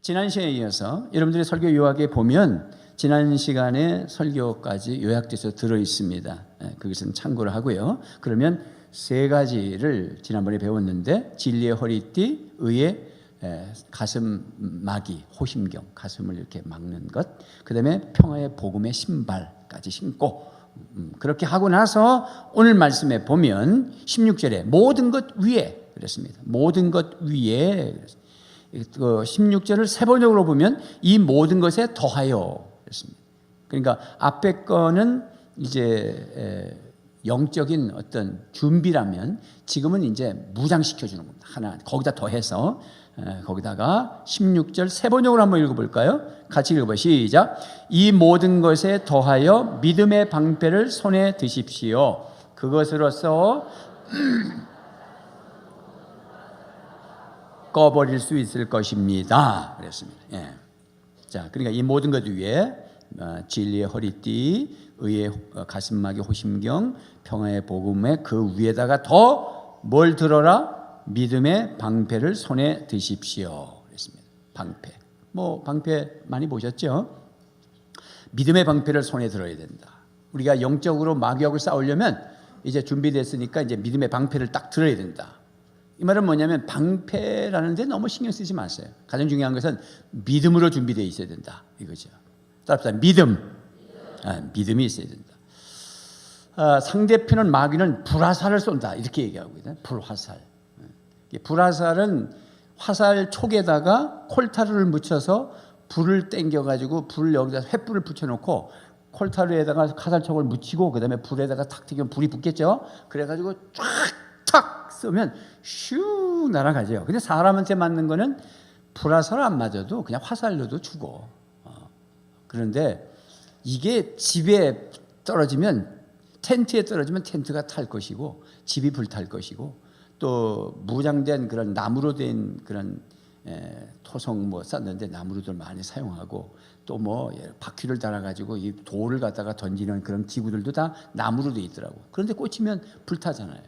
지난 시간에 이어서 여러분들이 설교 요약에 보면 지난 시간에 설교까지 요약돼서 들어있습니다. 그것은 참고를 하고요. 그러면 세 가지를 지난번에 배웠는데, 진리의 허리띠, 의의 가슴막이, 호심경, 가슴을 이렇게 막는 것, 그 다음에 평화의 복음의 신발까지 신고, 그렇게 하고 나서 오늘 말씀에 보면 16절에 모든 것 위에 그랬습니다. 모든 것 위에, 16절을 세번역으로 보면 이 모든 것에 더하여 그랬습니다. 그러니까 앞에 거는 이제 영적인 어떤 준비라면 지금은 이제 무장시켜 주는 겁니다. 하나 거기다 더해서 거기다가 16절 세번역으로 한번 읽어볼까요? 같이 읽어봐요. 시작. 이 모든 것에 더하여 믿음의 방패를 손에 드십시오. 그것으로서 꺼버릴 수 있을 것입니다. 그랬습니다. 예. 자, 그러니까 이 모든 것 위에 진리의 허리띠, 의의 가슴막이 호심경, 평화의 복음에 그 위에다가 더 뭘 들어라? 믿음의 방패를 손에 드십시오. 그랬습니다. 방패. 뭐 방패 많이 보셨죠? 믿음의 방패를 손에 들어야 된다. 우리가 영적으로 마귀하고 싸우려면 이제 준비됐으니까 이제 믿음의 방패를 딱 들어야 된다. 이 말은 뭐냐면 방패라는 데 너무 신경 쓰지 마세요. 가장 중요한 것은 믿음으로 준비되어 있어야 된다 이거죠. 따라서 믿음. 믿음이 있어야 된다. 상대편은 마귀는 불화살을 쏜다 이렇게 얘기하고 있거든요. 불화살. 불화살은 화살 촉에다가 콜타르를 묻혀서 불을 땡겨가지고 불을 여기다 횃불을 붙여놓고 콜타르에다가 화살촉을 묻히고 그 다음에 불에다가 탁 튀기면 불이 붙겠죠. 그래가지고 쫙 쏘면 슈 날아가죠. 근데 사람한테 맞는 거는 불화살 안 맞아도 그냥 화살로도 죽어. 그런데 이게 집에 떨어지면, 텐트에 떨어지면 텐트가 탈 것이고 집이 불탈 것이고, 또 무장된 그런 나무로 된 그런 토성 뭐 쌌는데 나무로들 많이 사용하고, 또 뭐 바퀴를 달아가지고 이 돌을 갖다가 던지는 그런 기구들도 다 나무로 돼 있더라고. 그런데 꽂히면 불타잖아요.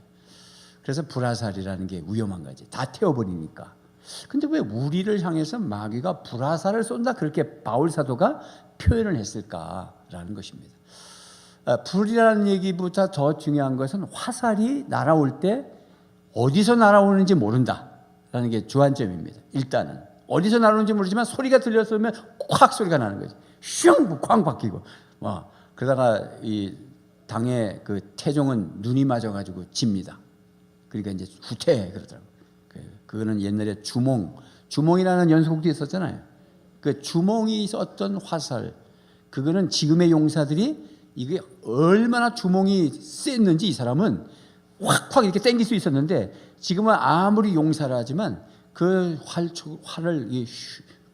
그래서 불화살이라는 게 위험한 거지. 다 태워버리니까. 근데 왜 우리를 향해서 마귀가 불화살을 쏜다 그렇게 바울 사도가 표현을 했을까라는 것입니다. 불이라는 얘기보다 더 중요한 것은 화살이 날아올 때 어디서 날아오는지 모른다라는 게 주안점입니다. 일단은 어디서 날아오는지 모르지만 소리가 들렸으면 콱 소리가 나는 거지. 슝! 쾅 바뀌고. 그러다가 이 당의 그 태종은 눈이 맞아가지고 집니다. 그러니까 이제 후퇴 그러더라고요. 그거는 옛날에 주몽이라는 연속곡도 있었잖아요. 그 주몽이 썼던 화살, 그거는 지금의 용사들이 이게 얼마나 주몽이 셌는지 이 사람은 확 이렇게 당길 수 있었는데, 지금은 아무리 용사라 하지만 그 활을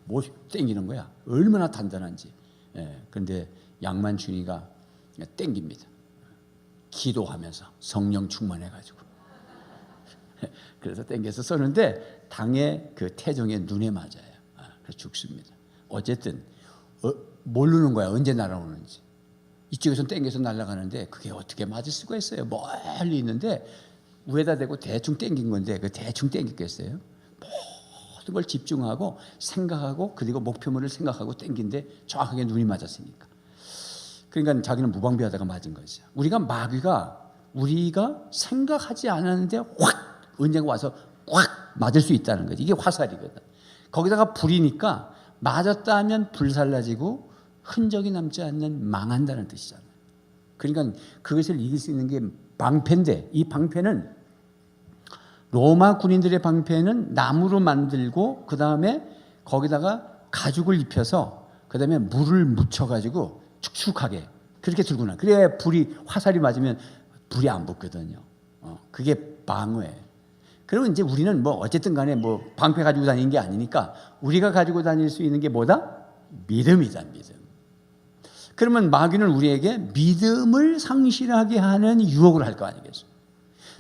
못 당기는 거야. 얼마나 단단한지. 그런데 양만춘이가 당깁니다. 기도하면서 성령 충만해가지고. 그래서 땡겨서 쏘는데 당의 그 태종의 눈에 맞아요. 그래서 죽습니다. 어쨌든 모르는 거야, 언제 날아오는지. 이쪽에서 땡겨서 날아가는데 그게 어떻게 맞을 수가 있어요. 멀리 있는데 위에다 대고 대충 땡긴 건데 그 대충 땡겼겠어요. 모든 걸 집중하고 생각하고 그리고 목표물을 생각하고 땡긴데 정확하게 눈이 맞았으니까. 그러니까 자기는 무방비하다가 맞은 거죠. 우리가 생각하지 않았는데 확 언젠가 와서 확 맞을 수 있다는 거지. 이게 화살이거든. 거기다가 불이니까 맞았다 하면 불살라지고 흔적이 남지 않는 망한다는 뜻이잖아요. 그러니까 그것을 이길 수 있는 게 방패인데, 이 방패는 로마 군인들의 방패는 나무로 만들고 그 다음에 거기다가 가죽을 입혀서 그 다음에 물을 묻혀가지고 축축하게 그렇게 들고 나. 그래야 화살이 맞으면 불이 안 붙거든요. 그게 방어예요. 그러면 이제 우리는 뭐 어쨌든 간에 뭐 방패 가지고 다니는 게 아니니까 우리가 가지고 다닐 수 있는 게 뭐다? 믿음이다, 믿음. 그러면 마귀는 우리에게 믿음을 상실하게 하는 유혹을 할 거 아니겠어요?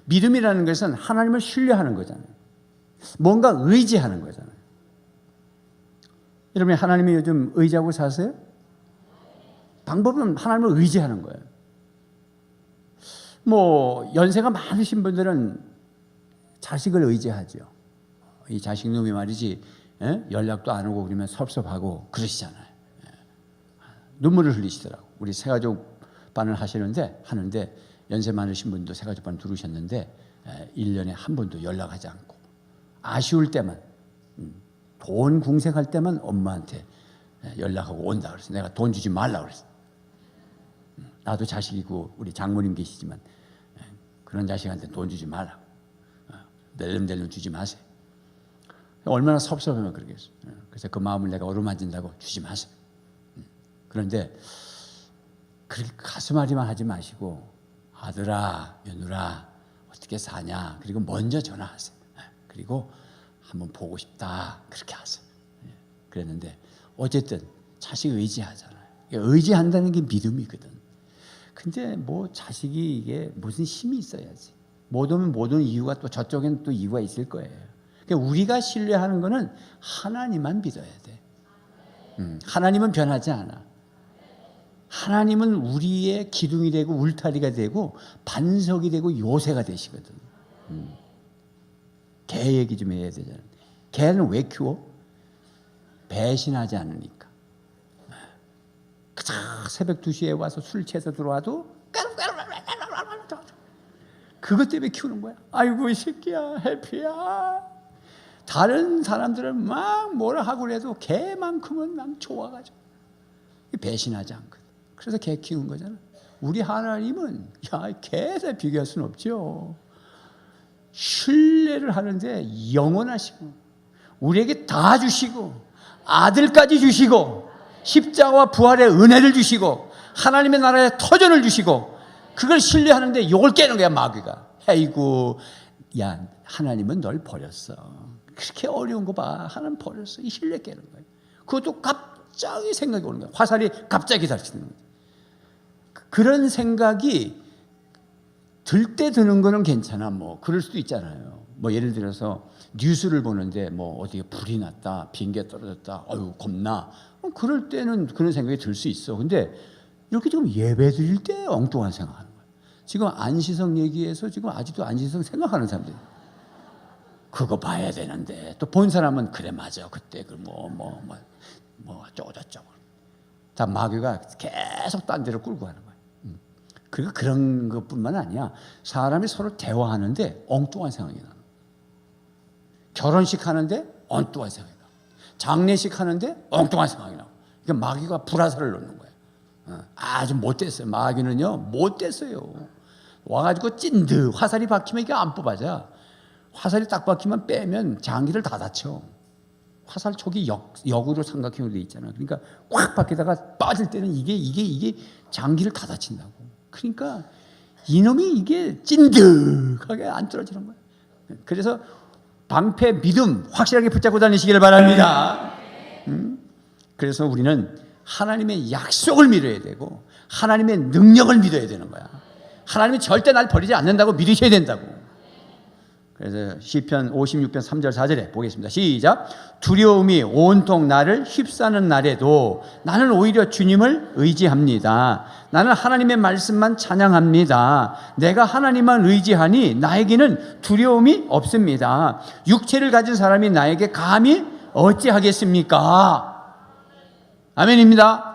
믿음이라는 것은 하나님을 신뢰하는 거잖아요. 뭔가 의지하는 거잖아요. 여러분, 하나님이 요즘 의지하고 사세요? 방법은 하나님을 의지하는 거예요. 뭐 연세가 많으신 분들은 자식을 의지하죠. 이 자식 놈이 말이지 예? 연락도 안 오고 그러면 섭섭하고 그러시잖아요. 예. 눈물을 흘리시더라고. 우리 새가족반을 하는데 연세 많으신 분도 새가족반 들으셨는데 1년에 한 번도 연락하지 않고 아쉬울 때만 돈 궁색할 때만 엄마한테 연락하고 온다 그랬어. 내가 돈 주지 말라 그랬어. 나도 자식이고 우리 장모님 계시지만 그런 자식한테 돈 주지 말라고. 낼름낼름 주지 마세요. 얼마나 섭섭하면 그러겠어요. 그래서 그 마음을 내가 어루만진다고 주지 마세요. 그런데 그렇게 가슴앓이만 하지 마시고 아들아, 며느라 어떻게 사냐. 그리고 먼저 전화하세요. 그리고 한번 보고 싶다. 그렇게 하세요. 그랬는데 어쨌든 자식 의지하잖아요. 의지한다는 게 믿음이거든. 근데 뭐 자식이 이게 무슨 힘이 있어야지. 못 오면 못 오는 이유가 또 저쪽에는 또 이유가 있을 거예요. 그러니까 우리가 신뢰하는 거는 하나님만 믿어야 돼. 하나님은 변하지 않아. 하나님은 우리의 기둥이 되고 울타리가 되고 반석이 되고 요새가 되시거든. 개 얘기 좀 해야 되잖아. 개는 왜 키워? 배신하지 않으니까. 새벽 2시에 와서 술 취해서 들어와도 그것 때문에 키우는 거야. 아이고 이 새끼야 해피야. 다른 사람들은 막 뭐라 하고 그래도 개만큼은 난 좋아가지고 배신하지 않거든. 그래서 개 키운 거잖아. 우리 하나님은 개에 비교할 수는 없죠. 신뢰를 하는데 영원하시고 우리에게 다 주시고 아들까지 주시고 십자가와 부활의 은혜를 주시고 하나님의 나라의 터전을 주시고 그걸 신뢰하는데 이걸 깨는 거야 마귀가. 아이고 야 하나님은 널 버렸어. 그렇게 어려운 거 봐. 하나님 버렸어. 이 신뢰 깨는 거야. 그것도 갑자기 생각이 오는 거야. 화살이 갑자기 닥치는 거야. 그런 생각이 들 때 드는 거는 괜찮아. 뭐 그럴 수도 있잖아요. 뭐 예를 들어서 뉴스를 보는데 뭐 어디에 불이 났다, 비행기가 떨어졌다, 어유 겁나. 그럴 때는 그런 생각이 들 수 있어. 근데 이렇게 지금 예배 드릴 때 엉뚱한 생각하는 거야. 지금 안시성 얘기해서 지금 아직도 안시성 생각하는 사람들이 그거 봐야 되는데 또 본 사람은 그래 맞아 그때 그 뭐 어쩌고저쩌고 다 마귀가 계속 딴 데로 끌고 가는 거야. 그리고 그런 것뿐만 아니야. 사람이 서로 대화하는데 엉뚱한 생각이 나는 거야. 결혼식 하는데 엉뚱한 생각이 나. 장례식 하는데 엉뚱한 생각이 나. 그러니까 마귀가 불화살을 놓는 거야. 아주 못됐어요. 마귀는요 못됐어요. 와가지고 찐득 화살이 박히면 이게 안 뽑아져. 화살이 딱 박히면 빼면 장기를 다 다쳐. 화살 촉이 역으로 삼각형으로 돼 있잖아. 그러니까 꽉 박히다가 빠질 때는 이게 장기를 다 다친다고. 그러니까 이놈이 이게 찐득하게 안 떨어지는 거야. 그래서 방패 믿음 확실하게 붙잡고 다니시기를 바랍니다. 그래서 우리는 하나님의 약속을 믿어야 되고 하나님의 능력을 믿어야 되는 거야. 하나님이 절대 날 버리지 않는다고 믿으셔야 된다고. 그래서 시편 56편 3절 4절에 보겠습니다. 시작. 두려움이 온통 나를 휩싸는 날에도 나는 오히려 주님을 의지합니다. 나는 하나님의 말씀만 찬양합니다. 내가 하나님만 의지하니 나에게는 두려움이 없습니다. 육체를 가진 사람이 나에게 감히 어찌하겠습니까? 아멘입니다.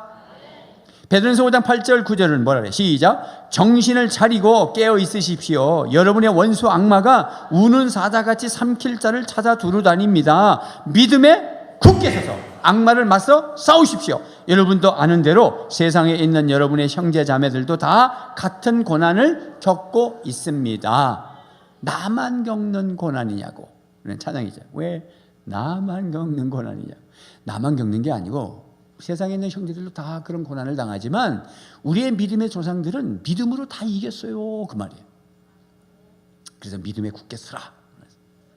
베드로전서 5장 8절 9절은 뭐라 그래? 시작. 정신을 차리고 깨어 있으십시오. 여러분의 원수 악마가 우는 사자같이 삼킬 자를 찾아 두루다닙니다. 믿음에 굳게 서서 악마를 맞서 싸우십시오. 여러분도 아는 대로 세상에 있는 여러분의 형제 자매들도 다 같은 고난을 겪고 있습니다. 나만 겪는 고난이냐고. 찬양이죠. 왜 나만 겪는 고난이냐? 나만 겪는 게 아니고 세상에 있는 형제들도 다 그런 고난을 당하지만 우리의 믿음의 조상들은 믿음으로 다 이겼어요. 그 말이에요. 그래서 믿음에 굳게 서라.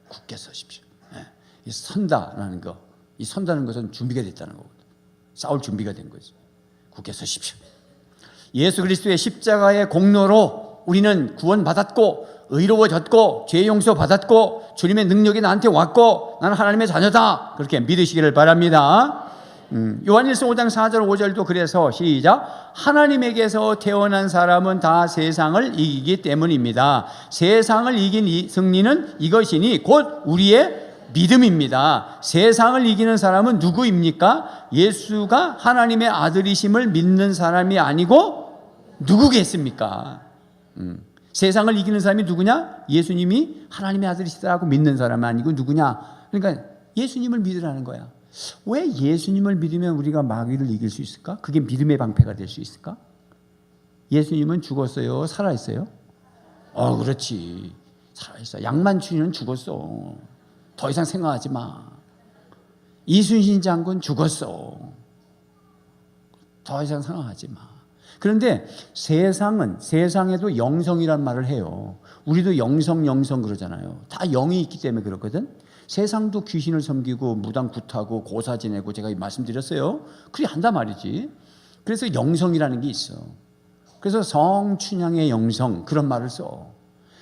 굳게 서십시오. 이 선다라는 거, 이 선다는 것은 준비가 됐다는 거거든요. 싸울 준비가 된 거죠. 굳게 서십시오. 예수 그리스도의 십자가의 공로로 우리는 구원받았고 의로워졌고 죄 용서 받았고 주님의 능력이 나한테 왔고 나는 하나님의 자녀다. 그렇게 믿으시기를 바랍니다. 요한일서 5장 4절 5절도 그래서 시작. 하나님에게서 태어난 사람은 다 세상을 이기기 때문입니다. 세상을 이긴 이 승리는 이것이니 곧 우리의 믿음입니다. 세상을 이기는 사람은 누구입니까? 예수가 하나님의 아들이심을 믿는 사람이 아니고 누구겠습니까? 세상을 이기는 사람이 누구냐? 예수님이 하나님의 아들이시다고 믿는 사람이 아니고 누구냐? 그러니까 예수님을 믿으라는 거야. 왜 예수님을 믿으면 우리가 마귀를 이길 수 있을까? 그게 믿음의 방패가 될 수 있을까? 예수님은 죽었어요? 살아있어요? 그렇지. 살아있어. 양만춘이는 죽었어. 더 이상 생각하지 마. 이순신 장군 죽었어. 더 이상 생각하지 마. 그런데 세상에도 영성이란 말을 해요. 우리도 영성 그러잖아요. 다 영이 있기 때문에 그렇거든. 세상도 귀신을 섬기고 무당 굿하고 고사 지내고 제가 말씀드렸어요. 그래 한단 말이지. 그래서 영성이라는 게 있어. 그래서 성춘향의 영성 그런 말을 써.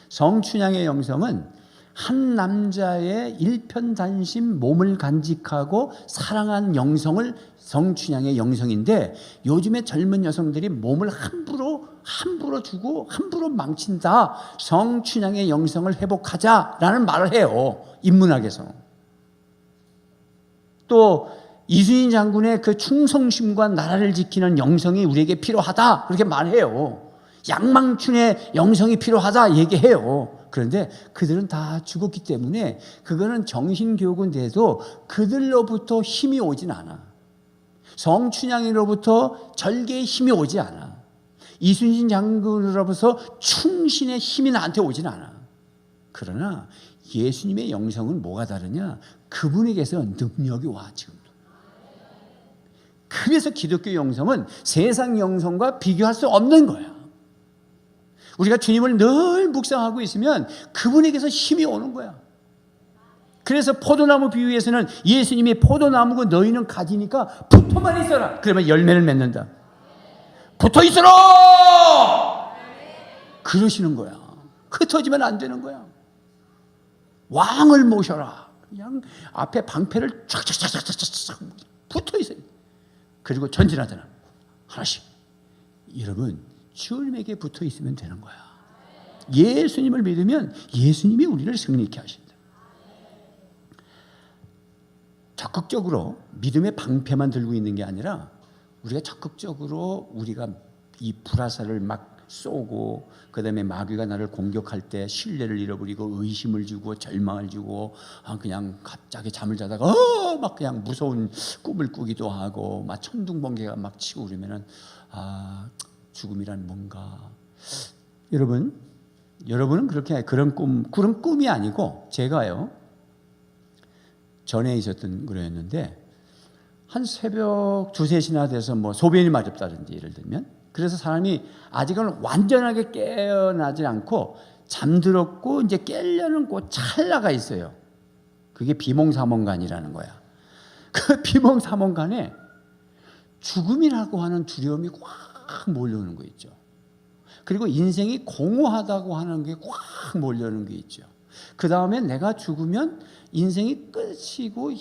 성춘향의 영성은 한 남자의 일편단심 몸을 간직하고 사랑한 영성을 성춘향의 영성인데, 요즘에 젊은 여성들이 몸을 함부로 주고 함부로 망친다. 성춘향의 영성을 회복하자라는 말을 해요. 인문학에서. 또 이순신 장군의 그 충성심과 나라를 지키는 영성이 우리에게 필요하다 그렇게 말해요. 양망춘의 영성이 필요하다 얘기해요. 그런데 그들은 다 죽었기 때문에 그거는 정신교육은 돼도 그들로부터 힘이 오진 않아. 성춘향으로부터 절개의 힘이 오지 않아. 이순신 장군으로부터 충신의 힘이 나한테 오진 않아. 그러나 예수님의 영성은 뭐가 다르냐? 그분에게서 능력이 와 지금도. 그래서 기독교 영성은 세상 영성과 비교할 수 없는 거야. 우리가 주님을 늘 묵상하고 있으면 그분에게서 힘이 오는 거야. 그래서 포도나무 비유에서는 예수님이 포도나무고 너희는 가지니까 붙어만 있어라. 그러면 열매를 맺는다. 붙어 있어라! 그러시는 거야. 흩어지면 안 되는 거야. 왕을 모셔라. 그냥 앞에 방패를 쫙쫙쫙쫙쫙 붙어 있어요. 그리고 전진하잖아. 하나씩. 여러분, 주님에게 붙어 있으면 되는 거야. 예수님을 믿으면 예수님이 우리를 승리케 하신다. 적극적으로 믿음의 방패만 들고 있는 게 아니라 우리가 적극적으로 우리가 이 불화살을 막 쏘고, 그 다음에 마귀가 나를 공격할 때 신뢰를 잃어버리고 의심을 주고 절망을 주고 그냥 갑자기 잠을 자다가 막 그냥 무서운 꿈을 꾸기도 하고 막 천둥번개가 막 치고 그러면은 죽음이란 뭔가. 여러분은 그렇게 그런 꿈이 아니고, 제가요 전에 있었던 거였는데 한 새벽 2, 3시나 돼서 뭐 소변이 마렵다든지 예를 들면, 그래서 사람이 아직은 완전하게 깨어나지 않고 잠들었고 이제 깨려는 그 찰나가 있어요. 그게 비몽사몽간이라는 거야. 그 비몽사몽간에 죽음이라고 하는 두려움이 꽉 몰려오는 거 있죠. 그리고 인생이 공허하다고 하는 게 꽉 몰려오는 게 있죠. 그 다음에 내가 죽으면 인생이 끝이고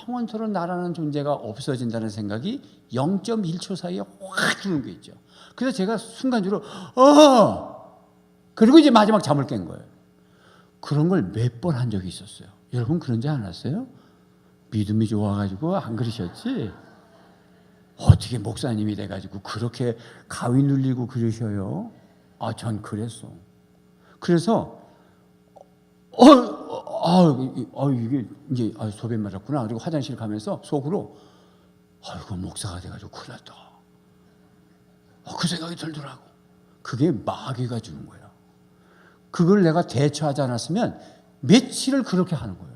영원토록 나라는 존재가 없어진다는 생각이 0.1초 사이에 확 드는 게 있죠. 그래서 제가 순간적으로 그리고 이제 마지막 잠을 깬 거예요. 그런 걸 몇 번 한 적이 있었어요. 여러분 그런지 않았어요? 믿음이 좋아가지고 안 그러셨지? 어떻게 목사님이 돼가지고 그렇게 가위 눌리고 그러셔요? 전 그랬어. 그래서 이게 이제 소변 맞았구나. 그리고 화장실 가면서 속으로 이거 목사가 돼가지고 큰일 났다. 그 생각이 들더라고. 그게 마귀가 주는 거야. 그걸 내가 대처하지 않았으면 며칠을 그렇게 하는 거예요.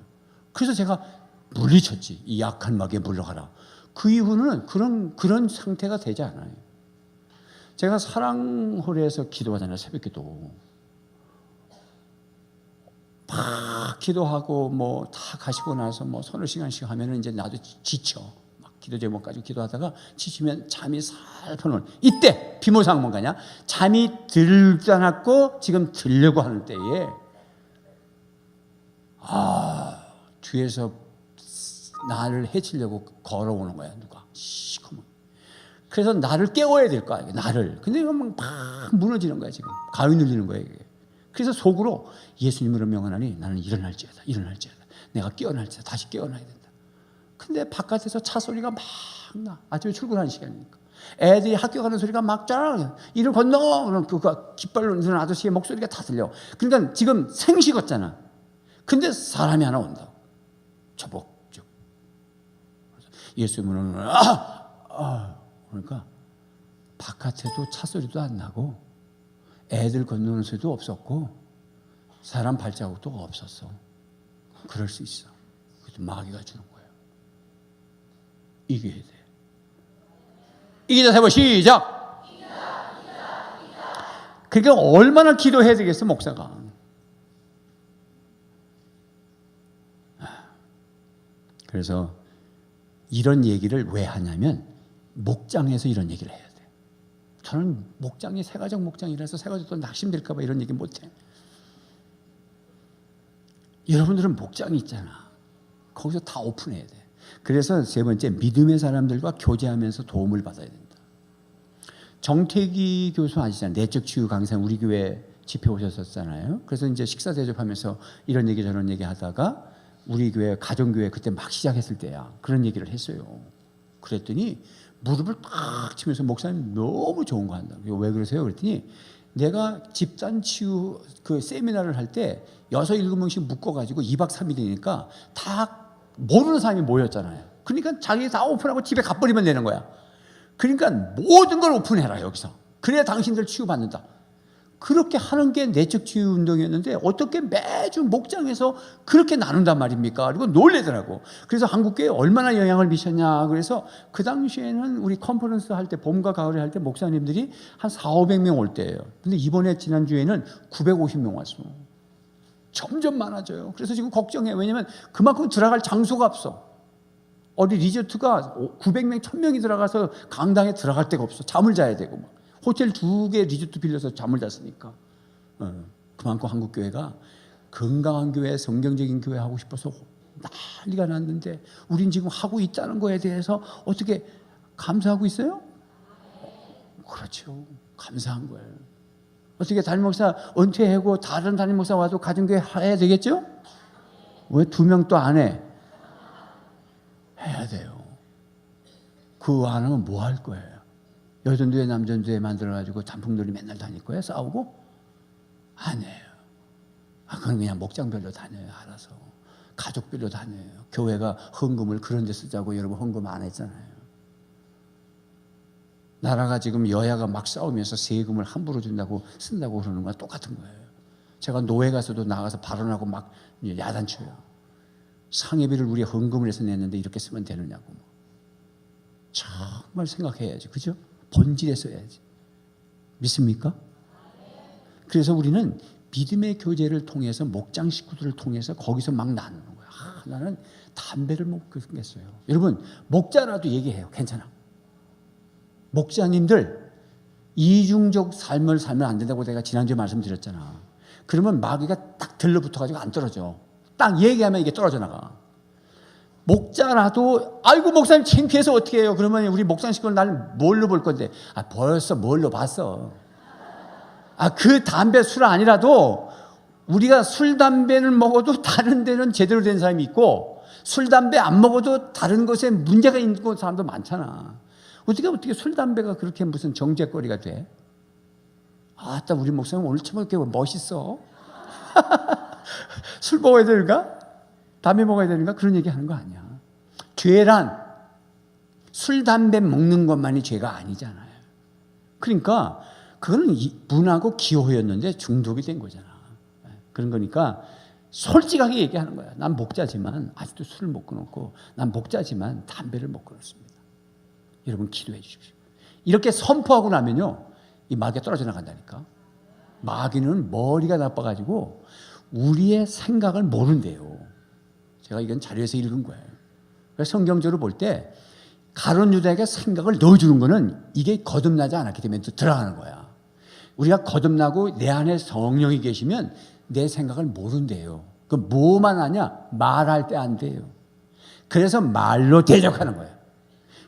그래서 제가 물리쳤지. 이 약한 마귀에 물러가라. 그 이후는 그런 상태가 되지 않아요. 제가 사랑홀에서 기도하잖아요. 새벽기도. 막 기도하고 뭐 다 가시고 나서 뭐 서너 시간씩 하면은 이제 나도 지쳐. 막 기도 제목까지 기도하다가 지치면 잠이 살펴 오는 이때 비몽사몽간이야. 잠이 들지 않았고 지금 들려고 하는 때에 뒤에서 나를 해치려고 걸어오는 거야. 누가 시커먼. 그래서 나를 깨워야 될 거 아니에요. 나를. 근데 이거 막 무너지는 거야. 지금 가위 눌리는 거야 이게. 그래서 속으로 예수님으로 명하나니 나는 일어날지어다. 내가 깨어날지 다시 깨어나야 된다. 근데 바깥에서 차 소리가 막 나. 아침에 출근하는 시간이니까. 애들이 학교 가는 소리가 막 쫙 이를 건너 그런 그 깃발로 드는 아저씨의 목소리가 다 들려. 그러니까 지금 생식었잖아. 근데 사람이 하나 온다. 저벅적. 예수 문은 그러니까 바깥에도 차 소리도 안 나고 애들 건너는 소리도 없었고 사람 발자국도 없었어. 그럴 수 있어. 그래서 마귀가 주는 거예요. 이겨야 돼. 이기자 세 번 시작. 그러니까 얼마나 기도해야 되겠어 목사가. 그래서 이런 얘기를 왜 하냐면 목장에서 이런 얘기를 해야 돼. 저는 목장이 세가족 목장이라서 세가족 또 낙심될까 봐 이런 얘기 못해. 여러분들은 목장이 있잖아. 거기서 다 오픈해야 돼. 그래서 세 번째, 믿음의 사람들과 교제하면서 도움을 받아야 된다. 정태기 교수 아시잖아요. 내적 치유 강사 우리 교회 집회 오셨었잖아요. 그래서 이제 식사 대접하면서 이런 얘기 저런 얘기 하다가 우리 교회 가정교회 그때 막 시작했을 때야 그런 얘기를 했어요. 그랬더니 무릎을 탁 치면서 목사님 너무 좋은 거 한다. 왜 그러세요? 그랬더니 내가 집단 치유 그 세미나를 할 때 6, 7명씩 묶어가지고 2박 3일이니까 다 모르는 사람이 모였잖아요. 그러니까 자기 다 오픈하고 집에 가버리면 되는 거야. 그러니까 모든 걸 오픈해라 여기서. 그래야 당신들 치유받는다. 그렇게 하는 게 내적 치유 운동이었는데 어떻게 매주 목장에서 그렇게 나눈단 말입니까? 그리고 놀래더라고. 그래서 한국교회에 얼마나 영향을 미쳤냐. 그래서 그 당시에는 우리 컨퍼런스 할 때 봄과 가을에 할 때 목사님들이 한 400~500명 올 때예요. 근데 이번에 지난주에는 950명 왔어. 점점 많아져요. 그래서 지금 걱정해. 왜냐면 그만큼 들어갈 장소가 없어. 어디 리조트가 900명, 1000명이 들어가서 강당에 들어갈 데가 없어. 잠을 자야 되고 막. 호텔 2개 리조트 빌려서 잠을 잤으니까. 그만큼 한국교회가 건강한 교회, 성경적인 교회 하고 싶어서 난리가 났는데 우린 지금 하고 있다는 거에 대해서 어떻게 감사하고 있어요? 그렇죠. 감사한 거예요. 어떻게 담임 목사 은퇴하고 다른 담임 목사 와도 가정교회 해야 되겠죠? 왜 2명 또 안 해? 해야 돼요. 그거 안 하면 뭐 할 거예요? 여전도회 남전도회 만들어가지고 단풍놀이 맨날 다닐 거예요? 싸우고? 안 해요. 그건 그냥 목장별로 다녀요. 알아서. 가족별로 다녀요. 교회가 헌금을 그런 데 쓰자고 여러분 헌금 안 했잖아요. 나라가 지금 여야가 막 싸우면서 세금을 함부로 준다고 쓴다고 그러는 거랑 똑같은 거예요. 제가 노회 가서도 나가서 발언하고 막 야단쳐요. 상해비를 우리 헌금을 해서 냈는데 이렇게 쓰면 되느냐고. 정말 생각해야지. 그죠? 본질에 써야지. 믿습니까? 그래서 우리는 믿음의 교제를 통해서 목장 식구들을 통해서 거기서 막 나누는 거야. 나는 담배를 못 끊겠어요. 여러분 목자라도 얘기해요. 괜찮아. 목자님들 이중적 삶을 살면 안 된다고 내가 지난주에 말씀드렸잖아. 그러면 마귀가 딱 들러붙어가지고 안 떨어져. 딱 얘기하면 이게 떨어져 나가. 목자라도 아이고 목사님 창피해서 어떻게 해요? 그러면 우리 목장 식구는 날 뭘로 볼 건데? 벌써 뭘로 봤어. 그 담배 술 아니라도 우리가 술 담배는 먹어도 다른 데는 제대로 된 사람이 있고 술 담배 안 먹어도 다른 것에 문제가 있는 사람도 많잖아. 어떻게 술 담배가 그렇게 무슨 정죄거리가 돼? 아따 우리 목사님 오늘 참 이렇게 멋있어. 술 먹어야 되는가? 담배 먹어야 되는가? 그런 얘기 하는 거 아니야. 죄란 술 담배 먹는 것만이 죄가 아니잖아요. 그러니까 그거는 문하고 기호였는데 중독이 된 거잖아. 그런 거니까 솔직하게 얘기하는 거야. 난 목자지만 아직도 술을 못 끊었고 난 목자지만 담배를 못 끊었습니다. 여러분 기도해 주십시오. 이렇게 선포하고 나면요 이 마귀가 떨어져 나간다니까. 마귀는 머리가 나빠가지고 우리의 생각을 모른대요. 제가 이건 자료에서 읽은 거예요. 그래서 성경적으로 볼 때 가룟 유다에게 생각을 넣어주는 거는 이게 거듭나지 않았기 때문에 들어가는 거야. 우리가 거듭나고 내 안에 성령이 계시면 내 생각을 모른대요. 그 뭐만 하냐? 말할 때 안 돼요. 그래서 말로 대적하는 거예요.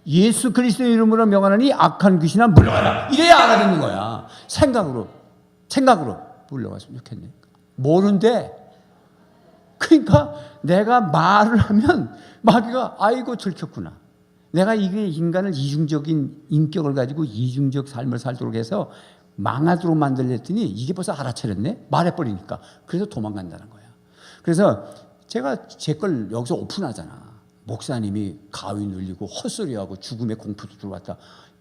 예수 그리스도의 이름으로 명하노니 악한 귀신아 물러가라. 이래야 알아듣는 거야. 생각으로 물러갔으면 좋겠네. 모른데 그러니까 내가 말을 하면 마귀가 아이고 들켰구나. 내가 이게 인간을 이중적인 인격을 가지고 이중적 삶을 살도록 해서 망하도록 만들랬더니 이게 벌써 알아차렸네? 말해버리니까. 그래서 도망간다는 거야. 그래서 제가 제 걸 여기서 오픈하잖아. 목사님이 가위 눌리고 헛소리하고 죽음의 공포도 들어왔다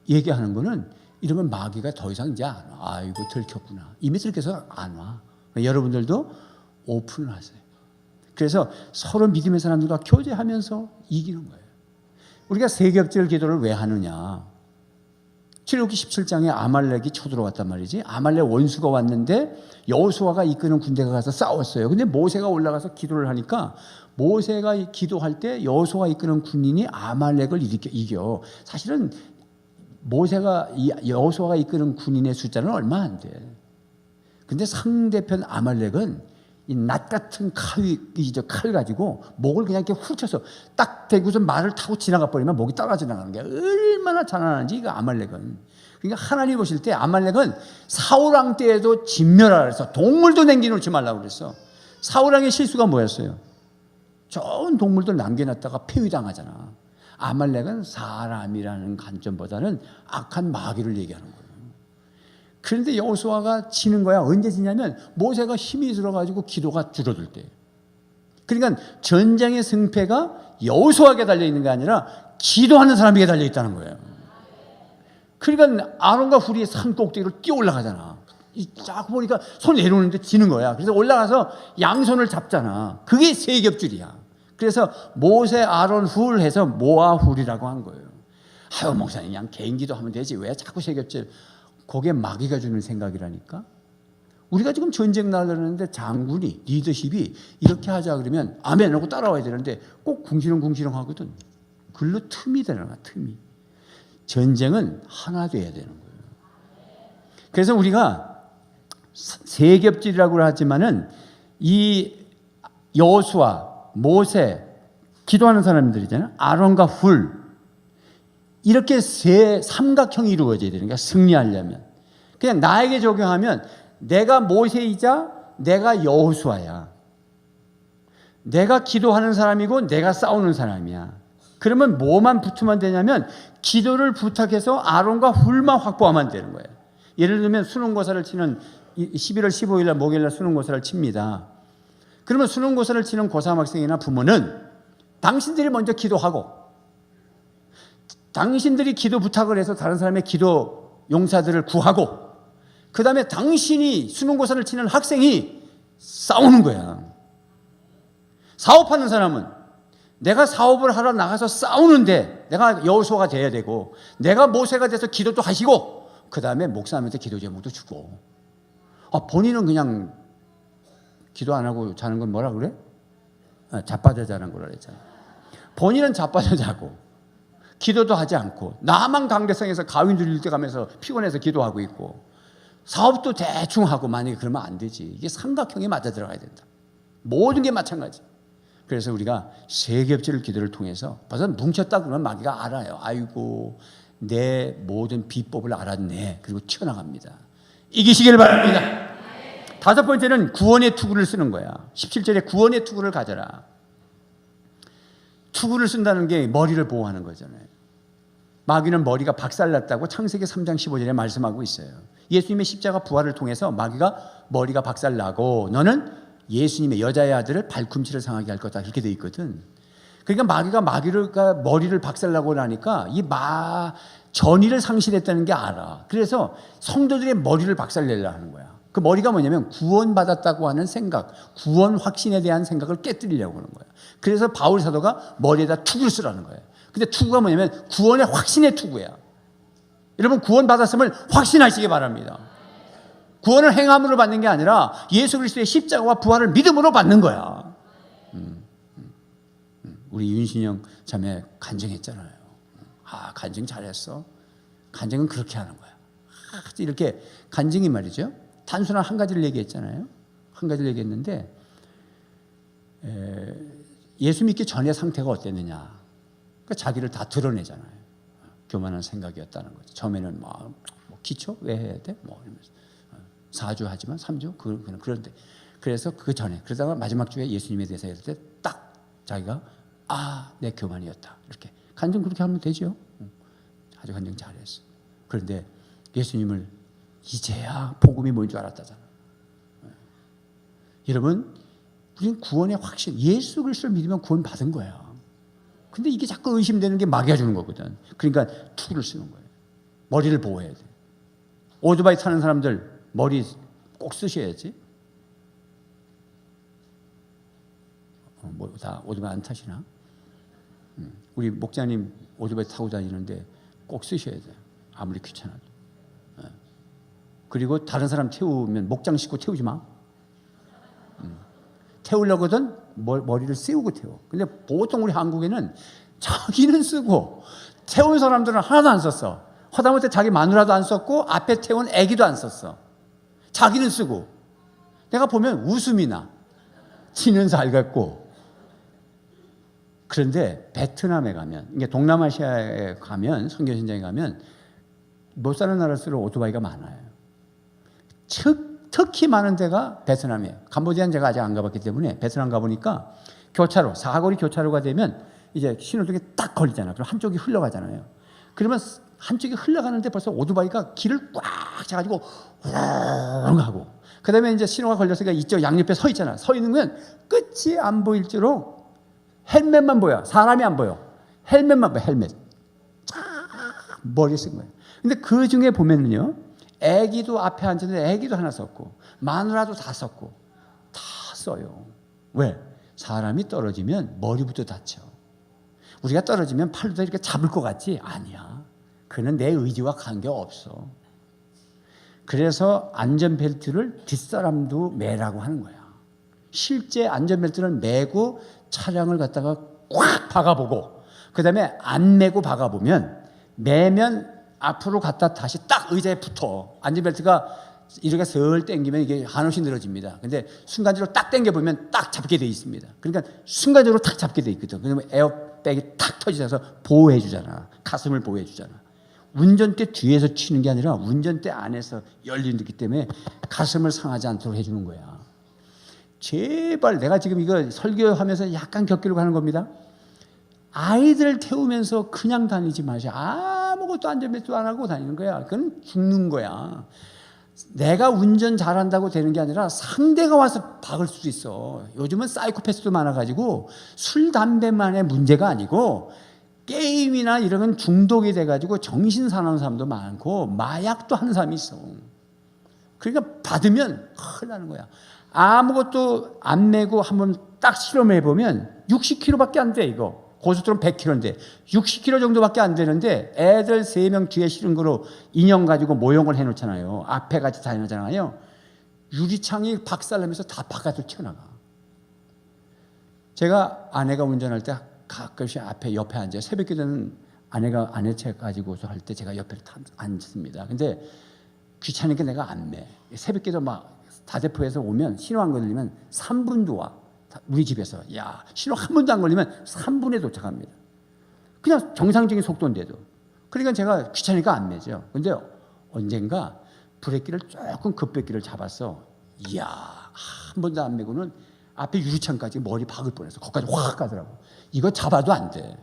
얘기하는 거는 이러면 마귀가 더 이상 이제 안 와. 아이고 들켰구나. 이미 들켜서 안 와. 여러분들도 오픈을 하세요. 그래서 서로 믿음의 사람들과 교제하면서 이기는 거예요. 우리가 세겹절 기도를 왜 하느냐. 출애굽기 17장에 아말렉이 쳐들어왔단 말이지. 아말렉 원수가 왔는데 여호수아가 이끄는 군대가 가서 싸웠어요. 근데 모세가 올라가서 기도를 하니까 모세가 기도할 때 여호수아가 이끄는 군인이 아말렉을 이겨. 사실은 모세가 여호수아가 이끄는 군인의 숫자는 얼마 안 돼. 근데 상대편 아말렉은 이 낫 같은 칼 가지고 목을 그냥 이렇게 훑쳐서 딱 대고서 말을 타고 지나가 버리면 목이 따라 지나가는 게 얼마나 잔인한지 이거 아말렉은. 그러니까 하나님 보실 때 아말렉은 사울왕 때에도 진멸하라 그랬어. 동물도 남겨놓지 말라고 그랬어. 사울왕의 실수가 뭐였어요? 좋은 동물들 남겨놨다가 폐위당하잖아. 아말렉은 사람이라는 관점보다는 악한 마귀를 얘기하는 거예요. 그런데 여호수아가 지는 거야. 언제 지냐면 모세가 힘이 들어가지고 기도가 줄어들 때. 그러니까 전쟁의 승패가 여호수아에게 달려있는 게 아니라 기도하는 사람에게 달려있다는 거예요. 그러니까 아론과 훌이 산 꼭대기로 뛰어 올라가잖아. 쫙 보니까 손 내려오는데 지는 거야. 그래서 올라가서 양손을 잡잖아. 그게 세겹줄이야. 그래서 모세, 아론, 훌 해서 모아 훌이라고 한 거예요. 아유 목사님 그냥 개인 기도하면 되지 왜 자꾸 세겹줄. 그게 마귀가 주는 생각이라니까. 우리가 지금 전쟁 나가려는데 장군이 리더십이 이렇게 하자 그러면 아멘 하고 따라와야 되는데 꼭 궁시렁궁시렁 하거든. 글로 틈이 되는 거야. 틈이. 전쟁은 하나 돼야 되는 거예요. 그래서 우리가 세겹질이라고 하지만은 이 여호수아, 모세 기도하는 사람들이잖아요. 아론과 훌 이렇게 삼각형이 이루어져야 되는 거야. 승리하려면. 그냥 나에게 적용하면 내가 모세이자 내가 여호수아야. 내가 기도하는 사람이고 내가 싸우는 사람이야. 그러면 뭐만 붙으면 되냐면 기도를 부탁해서 아론과 훌만 확보하면 되는 거예요. 예를 들면 수능고사를 치는 11월 15일 날 목요일 날 수능고사를 칩니다. 그러면 수능고사를 치는 고3 학생이나 부모는 당신들이 먼저 기도하고 당신들이 기도 부탁을 해서 다른 사람의 기도 용사들을 구하고 그 다음에 당신이 수능고사를 치는 학생이 싸우는 거야. 사업하는 사람은 내가 사업을 하러 나가서 싸우는데 내가 여호수아가 돼야 되고 내가 모세가 돼서 기도도 하시고 그 다음에 목사님한테 기도 제목도 주고 본인은 그냥 기도 안 하고 자는 건 뭐라 그래? 자빠져 자는 거라 그랬잖아. 본인은 자빠져 자고 기도도 하지 않고 나만 강대상에서 가위 눌릴 때 가면서 피곤해서 기도하고 있고 사업도 대충 하고 만약에 그러면 안 되지. 이게 삼각형에 맞아 들어가야 된다. 모든 게 마찬가지. 그래서 우리가 세겹질 기도를 통해서 벌써 뭉쳤다 그러면 마귀가 알아요. 아이고 내 모든 비법을 알았네. 그리고 튀어나갑니다. 이기시길 바랍니다. 다섯 번째는 구원의 투구를 쓰는 거야. 17절에 구원의 투구를 가져라. 투구를 쓴다는 게 머리를 보호하는 거잖아요. 마귀는 머리가 박살났다고 창세기 3장 15절에 말씀하고 있어요. 예수님의 십자가 부활을 통해서 마귀가 머리가 박살나고 너는 예수님의 여자의 아들을 발꿈치를 상하게 할 거다. 이렇게 돼 있거든. 그러니까 마귀가 머리를 박살나고 나니까 이 전의를 상실했다는 게 알아. 그래서 성도들의 머리를 박살내려 하는 거야. 그 머리가 뭐냐면 구원받았다고 하는 생각, 구원 확신에 대한 생각을 깨뜨리려고 하는 거야. 그래서 바울 사도가 머리에다 투구를 쓰라는 거예요. 근데 투구가 뭐냐면 구원의 확신의 투구야. 여러분 구원받았음을 확신하시기 바랍니다. 구원을 행함으로 받는 게 아니라 예수 그리스도의 십자가와 부활을 믿음으로 받는 거야. 우리 윤신영 자매 간증했잖아요. 간증 잘했어. 간증은 그렇게 하는 거야. 이렇게 간증이 말이죠. 단순한 한 가지를 얘기했잖아요. 한 가지를 얘기했는데 예수 믿기 전의 상태가 어땠느냐. 그러니까 자기를 다 드러내잖아요. 교만한 생각이었다는 거죠. 처음에는 뭐 기초 왜 해야 돼? 뭐 이러면서 4주 하지만 3주 그런데 그래서 그 전에 그러다가 마지막 주에 예수님에 대해서 했을 때 딱 자기가 내 교만이었다 이렇게 간증 그렇게 하면 되죠. 아주 간증 잘했어. 그런데 예수님을 이제야 복음이 뭔 줄 알았다잖아. 여러분, 우리는 구원의 확신, 예수 그리스도를 믿으면 구원 받은 거야. 근데 이게 자꾸 의심되는 게 마귀가 주는 거거든. 그러니까 투구를 쓰는 거예요. 머리를 보호해야 돼. 오토바이 타는 사람들 머리 꼭 쓰셔야지. 뭐 다 오토바이 안 타시나? 우리 목자님 오토바이 타고 다니는데 꼭 쓰셔야 돼요. 아무리 귀찮아도. 그리고 다른 사람 태우면 목장 싣고 태우지 마. 태우려거든 머리를 세우고 태워. 근데 보통 우리 한국에는 자기는 쓰고 태운 사람들은 하나도 안 썼어. 하다못해 자기 마누라도 안 썼고 앞에 태운 애기도 안 썼어. 자기는 쓰고. 내가 보면 웃음이 나. 지는 살겠고. 그런데 베트남에 가면, 이게 동남아시아에 가면, 선교 현장에 가면 못 사는 나라일수록 오토바이가 많아요. 특히 많은 데가 베트남이에요. 캄보디아는 제가 아직 안 가봤기 때문에 베트남 가보니까 교차로, 사거리 교차로가 되면 이제 신호등에 딱 걸리잖아요. 그럼 한쪽이 흘러가잖아요. 그러면 한쪽이 흘러가는데 벌써 오토바이가 길을 꽉 차가지고 우웅 하고, 그 다음에 이제 신호가 걸렸으니까 이쪽 양옆에 서 있잖아. 서 있으면 끝이 안 보일수록 헬멧만 보여. 사람이 안 보여. 헬멧만 보여. 헬멧. 쫙 머리에 쓴 거예요. 근데 그 중에 보면은요, 애기도 앞에 앉았는데 애기도 하나 썼고 마누라도 다 썼고 다 써요. 왜? 사람이 떨어지면 머리부터 다쳐. 우리가 떨어지면 팔도 이렇게 잡을 것 같지? 아니야. 그는 내 의지와 관계없어. 그래서 안전벨트를 뒷사람도 매라고 하는 거야. 실제 안전벨트를 매고 차량을 갖다가 꽉 박아보고, 그 다음에 안 매고 박아보면, 매면 앞으로 갔다 다시 딱 의자에 붙어. 안전벨트가 이렇게 슬 당기면 이게 한없이 늘어집니다. 근데 순간적으로 딱 당겨보면 딱 잡게 돼 있습니다. 그러니까 순간적으로 딱 잡게 돼 있거든. 그러면 에어백이 탁 터지면서 보호해 주잖아. 가슴을 보호해 주잖아. 운전대 뒤에서 치는 게 아니라 운전대 안에서 열리기 때문에 가슴을 상하지 않도록 해주는 거야. 제발, 내가 지금 이거 설교하면서 약간 격기로 가는 겁니다. 아이들 태우면서 그냥 다니지 마세요. 아무것도 안전벨트도 안 하고 다니는 거야. 그건 죽는 거야. 내가 운전 잘한다고 되는 게 아니라 상대가 와서 박을 수도 있어. 요즘은 사이코패스도 많아가지고 술, 담배만의 문제가 아니고 게임이나 이런 건 중독이 돼가지고 정신 사나운 사람도 많고 마약도 하는 사람이 있어. 그러니까 받으면 큰일 나는 거야. 아무것도 안 내고 한번 딱 실험해 보면 60km밖에 안 돼. 이거 고속도로는 100km인데 60km 정도밖에 안 되는데 애들 3명 뒤에 실은 거로 인형 가지고 모형을 해놓잖아요. 앞에 같이 다니잖아요. 유리창이 박살나면서 다 바깥으로 튀어나가. 제가 아내가 운전할 때 가끔씩 옆에 앉아요. 새벽에 되는 아내가 아내 책 가지고서 할 때 제가 옆에 앉습니다. 근데 귀찮으니까 내가 안 매. 새벽에도 막 다대포에서 오면 신호 안 걸리면 3분도 와. 우리 집에서. 야, 신호 한 번도 안 걸리면 3분에 도착합니다. 그냥 정상적인 속도인데도. 그러니까 제가 귀찮으니까 안 매죠. 근데 언젠가 브레이크를 조금 급브레이크를 잡았어. 이야, 한 번도 안 매고는 앞에 유리창까지 머리 박을 뻔해서 거기까지 확 가더라고. 이거 잡아도 안 돼.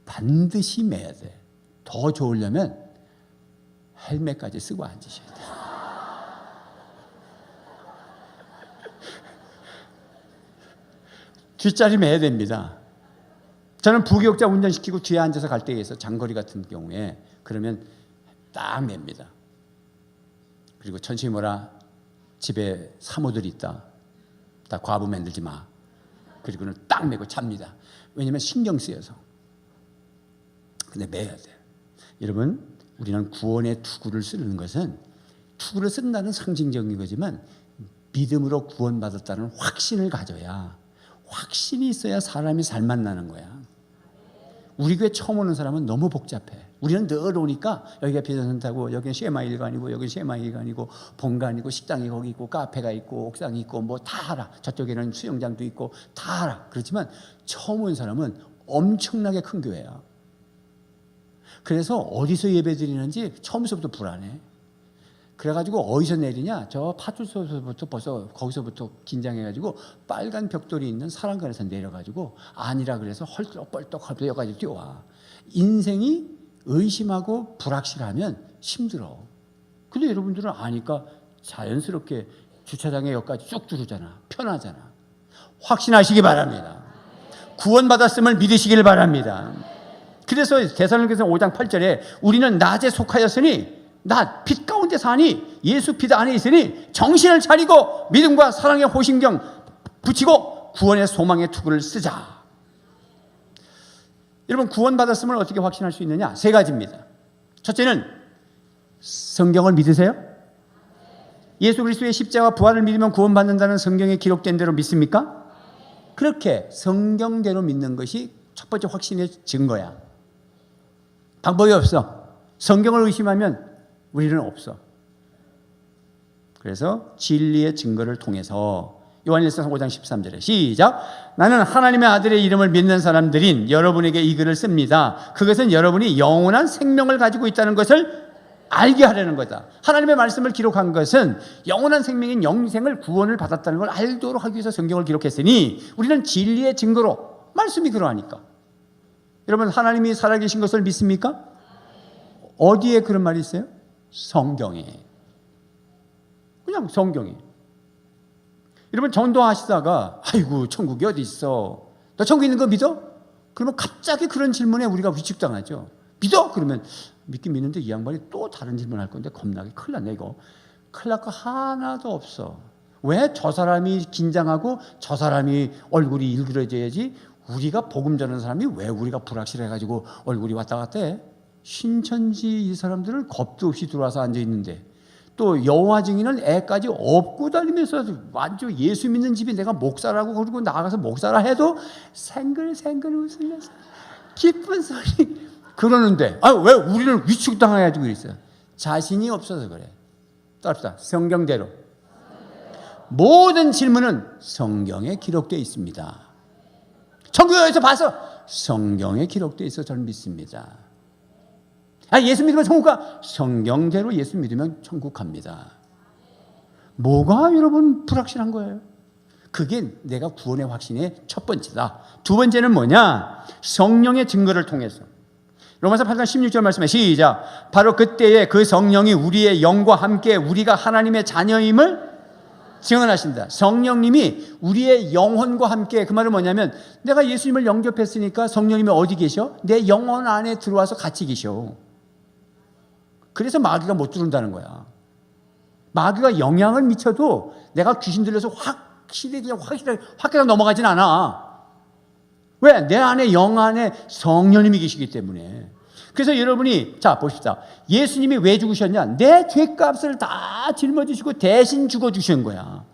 반드시 매야 돼. 더 좋으려면 헬멧까지 쓰고 앉으셔야 돼. 뒷자리 매야 됩니다. 저는 부교육자 운전시키고 뒤에 앉아서 갈 때에 있어. 장거리 같은 경우에 그러면 딱 맵니다. 그리고 천천히 뭐라, 집에 사모들이 있다. 다 과부 만들지 마. 그리고는 딱 매고 잡니다. 왜냐하면 신경 쓰여서. 근데 매야 돼. 여러분, 우리는 구원의 투구를 쓰는 것은, 투구를 쓴다는 상징적인 거지만 믿음으로 구원받았다는 확신을 가져야, 확신이 있어야 사람이 잘 만나는 거야. 우리 교회 처음 오는 사람은 너무 복잡해. 우리는 늘 오니까 여기가 비전센터고 여기는 쉐마일관이고 여기는 쉐마일관이고 본관이고 식당이 거기 있고 카페가 있고 옥상이 있고 뭐 다 알아. 저쪽에는 수영장도 있고 다 알아. 그렇지만 처음 온 사람은 엄청나게 큰 교회야. 그래서 어디서 예배 드리는지 처음부터 불안해. 그래가지고 어디서 내리냐? 저 파출소에서부터 벌써 거기서부터 긴장해가지고 빨간 벽돌이 있는 사랑관에서 내려가지고 아니라 그래서 헐떡벌떡 헐떡여가지고 뛰어와. 인생이 의심하고 불확실하면 힘들어. 근데 여러분들은 아니까 자연스럽게 주차장에 여기까지 쭉 들어오잖아. 편하잖아. 확신하시기 바랍니다. 구원받았음을 믿으시길 바랍니다. 그래서 데살로니가서 5장 8절에 우리는 낮에 속하였으니 낮 빛 가운데 사니 예수 빛 안에 있으니 정신을 차리고 믿음과 사랑의 호심경 붙이고 구원의 소망의 투구를 쓰자. 여러분 구원받았음을 어떻게 확신할 수 있느냐? 세 가지입니다. 첫째는 성경을 믿으세요? 예수 그리스도의 십자가 부활을 믿으면 구원받는다는 성경에 기록된 대로 믿습니까? 그렇게 성경대로 믿는 것이 첫 번째 확신의 증거야. 방법이 없어. 성경을 의심하면 우리는 없어. 그래서 진리의 증거를 통해서 요한일서 5장 13절에 시작. 나는 하나님의 아들의 이름을 믿는 사람들인 여러분에게 이 글을 씁니다. 그것은 여러분이 영원한 생명을 가지고 있다는 것을 알게 하려는 거다. 하나님의 말씀을 기록한 것은 영원한 생명인 영생을 구원을 받았다는 걸 알도록 하기 위해서 성경을 기록했으니 우리는 진리의 증거로 말씀이 그러하니까. 여러분 하나님이 살아계신 것을 믿습니까? 어디에 그런 말이 있어요? 성경에. 그냥 성경에. 여러분 전도하시다가 아이고 천국이 어디 있어? 너 천국 있는 거 믿어? 그러면 갑자기 그런 질문에 우리가 위축당하죠. 믿어? 그러면 믿긴 믿는데 이 양반이 또 다른 질문을 할 건데 겁나게 큰일 났네 이거. 큰일 날 거 하나도 없어. 왜? 저 사람이 긴장하고 저 사람이 얼굴이 일그러져야지 우리가 복음 전하는 사람이 왜 우리가 불확실해가지고 얼굴이 왔다 갔다 해? 신천지 이 사람들은 겁도 없이 들어와서 앉아있는데 또 여호와 증인은 애까지 업고 다니면서 완전 예수 믿는 집이 내가 목사라고 그러고 나가서 목사라 해도 생글생글 웃으면서 기쁜 소리 그러는데 왜 우리는 위축당해가지고 있어요? 자신이 없어서 그래. 따릅시다. 성경대로 모든 질문은 성경에 기록되어 있습니다. 천국에서 봐서 성경에 기록되어 있어 저는 믿습니다. 예수 믿으면 천국 가? 성경대로 예수 믿으면 천국 갑니다. 뭐가 여러분 불확실한 거예요? 그게 내가 구원의 확신의 첫 번째다. 두 번째는 뭐냐? 성령의 증거를 통해서. 로마서 8장 16절 말씀에 시작. 바로 그때에 그 성령이 우리의 영과 함께 우리가 하나님의 자녀임을 증언하신다. 성령님이 우리의 영혼과 함께, 그 말은 뭐냐면 내가 예수님을 영접했으니까 성령님이 어디 계셔? 내 영혼 안에 들어와서 같이 계셔. 그래서 마귀가 못 들어온다는 거야. 마귀가 영향을 미쳐도 내가 귀신 들려서 확실히 그냥 넘어가진 않아. 왜? 내 안에 영 안에 성령님이 계시기 때문에. 그래서 여러분이 자 보십시다. 예수님이 왜 죽으셨냐? 내 죄값을 다 짊어지시고 대신 죽어주신 거야.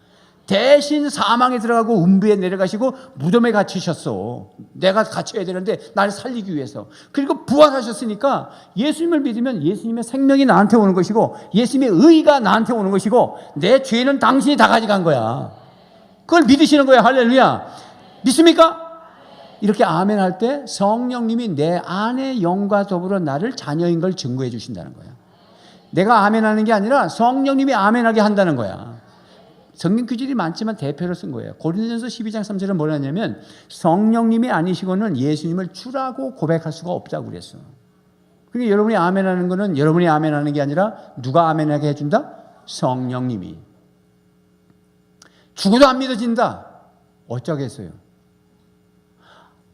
대신 사망에 들어가고 음부에 내려가시고 무덤에 갇히셨어. 내가 갇혀야 되는데 나를 살리기 위해서. 그리고 부활하셨으니까 예수님을 믿으면 예수님의 생명이 나한테 오는 것이고 예수님의 의가 나한테 오는 것이고 내 죄는 당신이 다 가져간 거야. 그걸 믿으시는 거야. 할렐루야. 믿습니까? 이렇게 아멘 할 때 성령님이 내 안의 영과 더불어 나를 자녀인 걸 증거해 주신다는 거야. 내가 아멘 하는 게 아니라 성령님이 아멘하게 한다는 거야. 성경 규절이 많지만 대표로 쓴 거예요. 고린도전서 12장 3절은 뭐라냐면 성령님이 아니시고는 예수님을 주라고 고백할 수가 없다고 그랬어. 그러니까 여러분이 아멘하는 거는 여러분이 아멘하는 게 아니라 누가 아멘하게 해준다? 성령님이. 죽어도 안 믿어진다. 어쩌겠어요.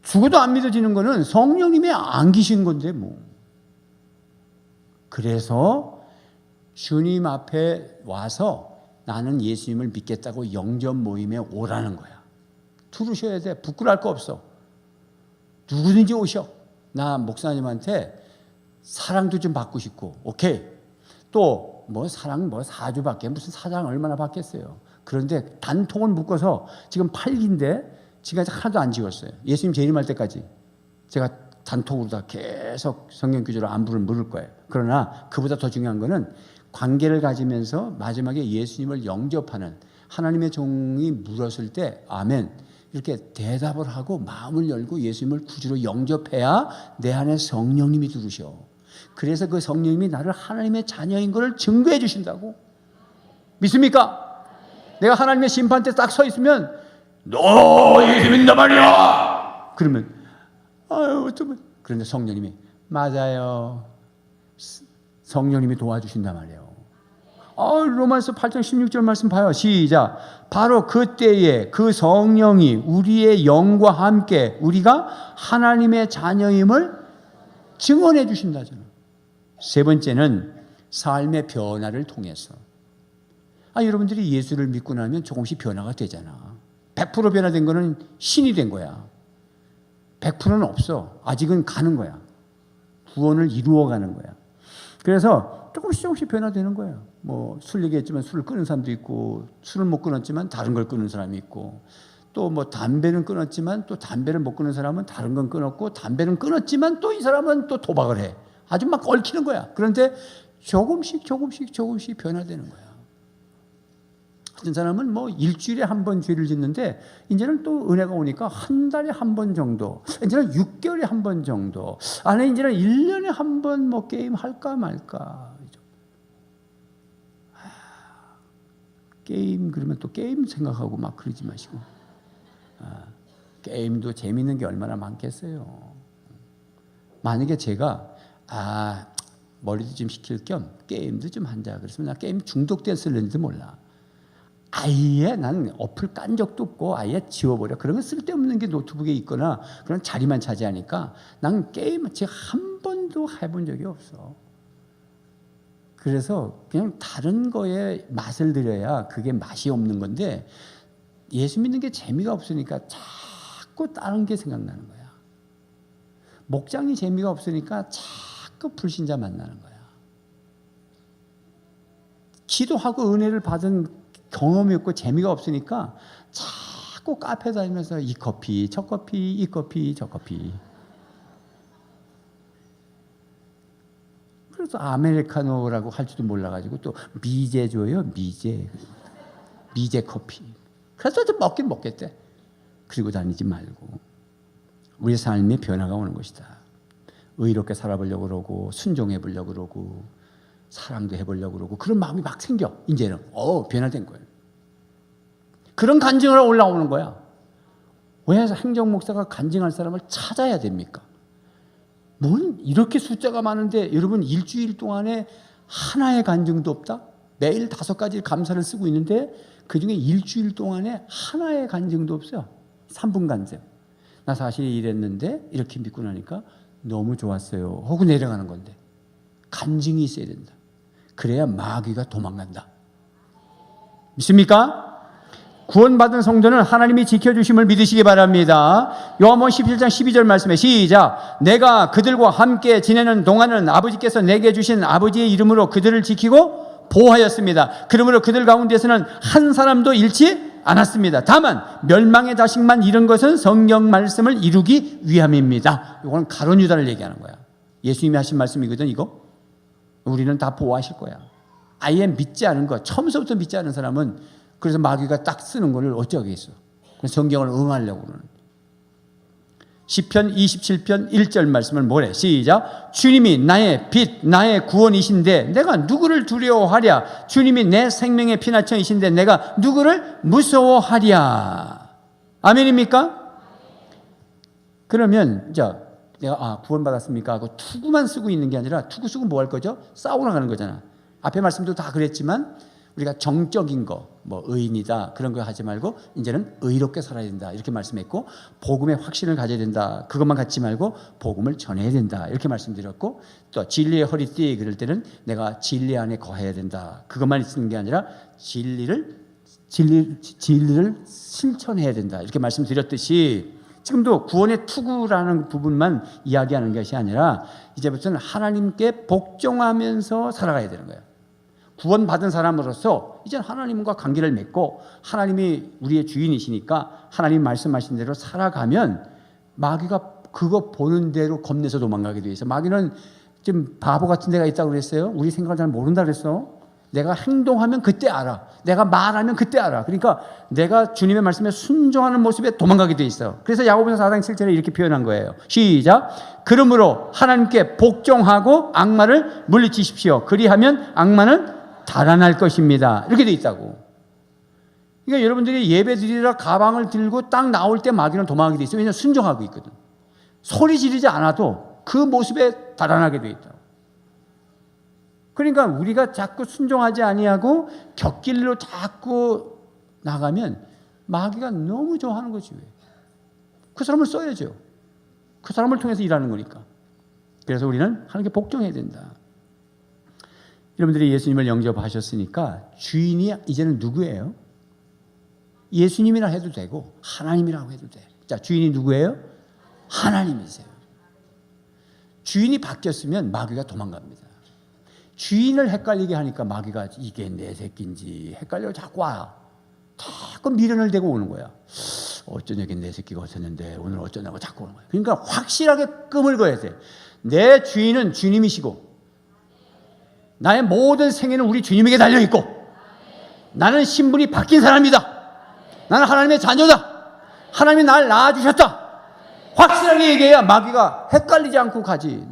죽어도 안 믿어지는 거는 성령님이 안 계신 건데 뭐. 그래서 주님 앞에 와서 나는 예수님을 믿겠다고 영접 모임에 오라는 거야. 들으셔야 돼. 부끄러울 거 없어. 누구든지 오셔. 나 목사님한테 사랑도 좀 받고 싶고. 오케이. 또 뭐 사랑 뭐 4주밖에 무슨 사랑 얼마나 받겠어요. 그런데 단통을 묶어서 지금 8기인데 지금까지 하나도 안 지웠어요. 예수님 재림할 때까지 제가 단톡으로 다 계속 성경 규절로 안부를 물을 거예요. 그러나 그보다 더 중요한 거는 관계를 가지면서 마지막에 예수님을 영접하는 하나님의 종이 물었을 때 아멘 이렇게 대답을 하고 마음을 열고 예수님을 구주로 영접해야 내 안에 성령님이 들으셔. 그래서 그 성령님이 나를 하나님의 자녀인 것을 증거해 주신다고. 믿습니까? 내가 하나님의 심판대 딱 서 있으면 너 예수 믿는단 말이야. 그러면 아유 어쩌면, 그런데 성령님이 맞아요. 성령님이 도와주신단 말이에요. 로마서 8장 16절 말씀 봐요. 시작. 바로 그때에 그 성령이 우리의 영과 함께 우리가 하나님의 자녀임을 증언해 주신다잖아요. 세 번째는 삶의 변화를 통해서. 여러분들이 예수를 믿고 나면 조금씩 변화가 되잖아. 100% 변화된 거는 신이 된 거야. 100%는 없어. 아직은 가는 거야. 구원을 이루어가는 거야. 그래서 조금씩 변화되는 거예요. 뭐 술 얘기했지만 술을 끊은 사람도 있고, 술을 못 끊었지만 다른 걸 끊는 사람이 있고, 또 뭐 담배는 끊었지만 또 담배를 못 끊는 사람은 다른 건 끊었고, 담배는 끊었지만 또 이 사람은 또 도박을 해. 아주 막 얽히는 거야. 그런데 조금씩 변화되는 거야. 어떤 사람은 뭐 일주일에 한 번 죄를 짓는데 이제는 또 은혜가 오니까 한 달에 한 번 정도, 이제는 6개월에 한 번 정도, 아니 이제는 1년에 한 번 뭐 게임 할까 말까. 게임 그러면 또 게임 생각하고 막 그러지 마시고, 게임도 재밌는 게 얼마나 많겠어요. 만약에 제가 머리도 좀 식힐 겸 게임도 좀 한다 그랬으면 나 게임 중독됐을는지도 몰라. 아예 나는 어플 깐 적도 없고 아예 지워버려. 그러면 쓸데없는 게 노트북에 있거나 그런 자리만 차지하니까 난 게임 제가 한 번도 해본 적이 없어. 그래서 그냥 다른 거에 맛을 들여야 그게 맛이 없는 건데, 예수 믿는 게 재미가 없으니까 자꾸 다른 게 생각나는 거야. 목장이 재미가 없으니까 자꾸 불신자 만나는 거야. 기도하고 은혜를 받은 경험이 없고 재미가 없으니까 자꾸 카페 다니면서 이 커피, 저 커피, 이 커피, 저 커피. 그래서 아메리카노라고 할지도 몰라가지고 또 미제 줘요. 미제 커피. 그래서 좀 먹긴 먹겠대. 그리고 다니지 말고 우리 삶의 변화가 오는 것이다. 의롭게 살아보려고 그러고 순종해 보려고 그러고 사랑도 해보려고 그러고 그런 마음이 막 생겨. 이제는 변화된 거예요. 그런 간증을 올라오는 거야. 왜 행정목사가 간증할 사람을 찾아야 됩니까? 뭔 이렇게 숫자가 많은데 여러분 일주일 동안에 하나의 간증도 없다? 매일 5가지 감사를 쓰고 있는데 그중에 일주일 동안에 하나의 간증도 없어요. 3분 간증. 나 사실 이랬는데 이렇게 믿고 나니까 너무 좋았어요 하고 내려가는 건데 간증이 있어야 된다. 그래야 마귀가 도망간다. 믿습니까? 구원받은 성도는 하나님이 지켜주심을 믿으시기 바랍니다. 요한복음 17장 12절 말씀에 시작. 내가 그들과 함께 지내는 동안은 아버지께서 내게 주신 아버지의 이름으로 그들을 지키고 보호하였습니다. 그러므로 그들 가운데서는 한 사람도 잃지 않았습니다. 다만 멸망의 자식만 잃은 것은 성경 말씀을 이루기 위함입니다. 이건 가룟 유다를 얘기하는 거야. 예수님이 하신 말씀이거든. 이거 우리는 다 보호하실 거야. 아예 믿지 않은 거, 처음부터 믿지 않은 사람은 그래서 마귀가 딱 쓰는 거를 어쩌겠어. 성경을 응하려고 그러는. 시편 27편 1절 말씀을 뭐래? 시작. 주님이 나의 빛, 나의 구원이신데 내가 누구를 두려워하랴. 주님이 내 생명의 피난처이신데 내가 누구를 무서워하랴. 아멘입니까? 그러면 내가 구원받았습니까 하고 투구만 쓰고 있는 게 아니라, 투구 쓰고 뭐 할 거죠? 싸우러 가는 거잖아. 앞에 말씀도 다 그랬지만 우리가 정적인 거, 뭐 의인이다 그런 거 하지 말고 이제는 의롭게 살아야 된다 이렇게 말씀했고, 복음의 확신을 가져야 된다 그것만 갖지 말고 복음을 전해야 된다 이렇게 말씀드렸고, 또 진리의 허리띠 그럴 때는 내가 진리 안에 거해야 된다 그것만 있는 게 아니라 진리를 실천해야 된다 이렇게 말씀드렸듯이, 지금도 구원의 투구라는 부분만 이야기하는 것이 아니라 이제부터는 하나님께 복종하면서 살아가야 되는 거예요. 구원받은 사람으로서 이제 하나님과 관계를 맺고 하나님이 우리의 주인이시니까 하나님 말씀하신 대로 살아가면 마귀가 그거 보는 대로 겁내서 도망가게 돼 있어. 마귀는 좀 바보 같은 데가 있다고 그랬어요. 우리 생각을 잘 모른다 그랬어. 내가 행동하면 그때 알아. 내가 말하면 그때 알아. 그러니까 내가 주님의 말씀에 순종하는 모습에 도망가게 돼 있어. 그래서 야고보서 4장 7절에 이렇게 표현한 거예요. 시작. 그러므로 하나님께 복종하고 악마를 물리치십시오. 그리하면 악마는 달아날 것입니다. 이렇게 돼 있다고. 그러니까 여러분들이 예배 드리라 가방을 들고 딱 나올 때 마귀는 도망하게 돼 있어요. 왜냐하면 순종하고 있거든. 소리 지르지 않아도 그 모습에 달아나게 돼 있다고. 그러니까 우리가 자꾸 순종하지 아니하고 곁길로 자꾸 나가면 마귀가 너무 좋아하는 거지. 왜? 그 사람을 써야죠. 그 사람을 통해서 일하는 거니까. 그래서 우리는 하나님께 복종해야 된다. 여러분들이 예수님을 영접하셨으니까 주인이 이제는 누구예요? 예수님이라 해도 되고 하나님이라고 해도 돼. 자, 주인이 누구예요? 하나님이세요. 주인이 바뀌었으면 마귀가 도망갑니다. 주인을 헷갈리게 하니까 마귀가 이게 내 새끼인지 헷갈려 자꾸 와. 자꾸 미련을 대고 오는 거야. 어쩌냐게 내 새끼가 어쩌는데 오늘 어쩌냐고 자꾸 오는 거야. 그러니까 확실하게 끔을 그어야 돼. 내 주인은 주님이시고 나의 모든 생애는 우리 주님에게 달려있고 나는 신분이 바뀐 사람이다. 나는 하나님의 자녀다. 하나님이 나를 낳아주셨다. 확실하게 얘기해야 마귀가 헷갈리지 않고 가지.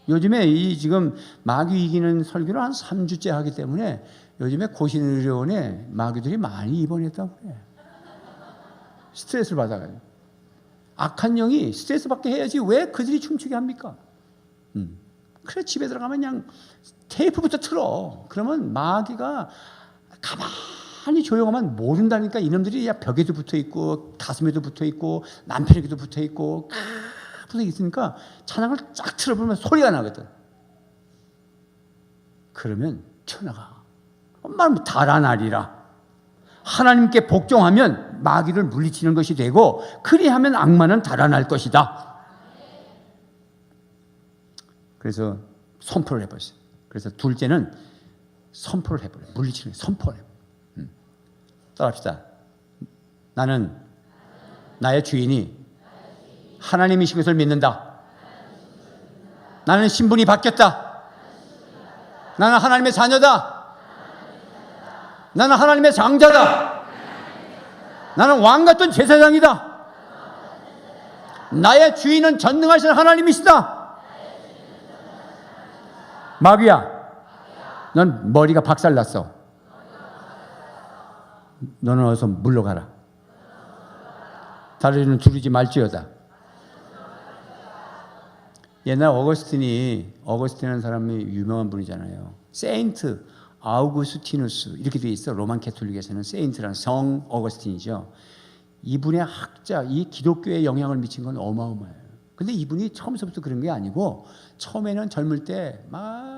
요즘에 이 지금 마귀 이기는 설교를 한 3주째 하기 때문에 요즘에 고신의료원에 마귀들이 많이 입원했다고 그래. 스트레스를 받아가지고. 악한 영이 스트레스 받게 해야지 왜 그들이 춤추게 합니까? 그래 집에 들어가면 그냥 테이프부터 틀어. 그러면 마귀가 가만히 조용하면 모른다니까. 이놈들이 벽에도 붙어있고 가슴에도 붙어있고 남편에게도 붙어있고 붙어 있으니까 찬양을 쫙 틀어보면 소리가 나거든. 그러면 튀어나가. 엄마는 달아나리라. 하나님께 복종하면 마귀를 물리치는 것이 되고 그리하면 악마는 달아날 것이다. 그래서 선포를 해버렸어요. 그래서 둘째는 선포를 해버려요. 물리치는 선포를 해버려요. 따라합시다. 나는 나의 주인이 하나님이신 것을 믿는다. 나는 신분이 바뀌었다. 나는 하나님의 자녀다. 나는 하나님의 장자다. 나는 왕 같은 제사장이다. 나의 주인은 전능하신 하나님이시다. 마귀야, 넌 머리가 박살났어. 너는 어서 물러가라. 다리는 두르지 말지어다. 옛날 어거스틴이라는 사람이 유명한 분이잖아요. 세인트 아우구스티누스 이렇게 되어 있어. 로만 캐톨릭에서는 세인트라는 성 어거스틴이죠. 이분의 학자, 이 기독교에 영향을 미친 건 어마어마해요. 근데 이분이 처음부터 그런 게 아니고 처음에는 젊을 때 막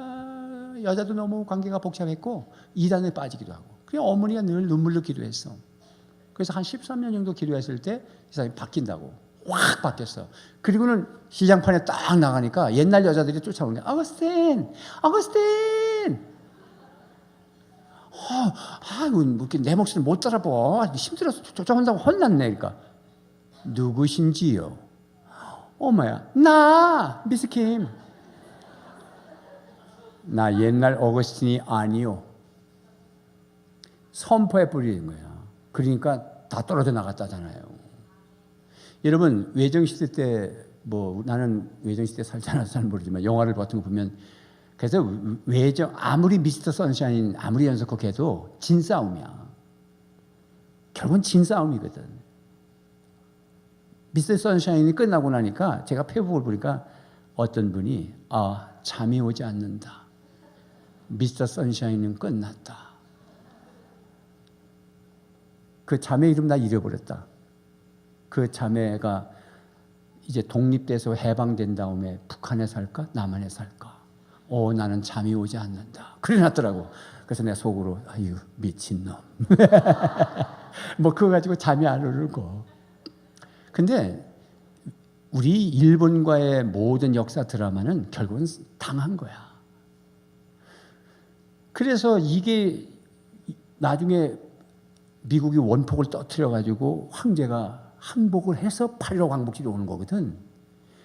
여자도 너무 관계가 복잡했고 이단에 빠지기도 하고 그냥 어머니가 늘 눈물로 기도했어. 그래서 한 13년 정도 기도했을 때 이 사람이 바뀐다고. 확 바뀌었어. 그리고는 시장판에 딱 나가니까 옛날 여자들이 쫓아오는 거야. 아거스틴! 아이고, 이렇게 내 목소리 못 따라봐. 힘들어서 쫓아온다고 혼났네. 그러니까. 누구신지요? 어머야, 나! 미스킴. 나 옛날 어거스틴이 아니요. 선포해 버리는 거야. 그러니까 다 떨어져 나갔다잖아요. 여러분, 외정시대 때, 나는 외정시대 살지 않아서 잘 모르지만, 영화를 같은 거 보면, 그래서 아무리 미스터 선샤인, 아무리 연속곡해도 진싸움이야. 결국은 진싸움이거든. 미스터 선샤인이 끝나고 나니까, 제가 페이북을 보니까, 어떤 분이, 잠이 오지 않는다. 미스터 선샤인은 끝났다. 그 자매 이름 나 잃어버렸다. 그 자매가 이제 독립돼서 해방된 다음에 북한에 살까? 남한에 살까? 나는 잠이 오지 않는다. 그래 놨더라고. 그래서 내 속으로 아유 미친놈. 그거 가지고 잠이 안 오르고. 근데 우리 일본과의 모든 역사 드라마는 결국은 당한 거야. 그래서 이게 나중에 미국이 원폭을 터뜨려가지고 황제가 항복을 해서 8.15 광복절이 오는 거거든.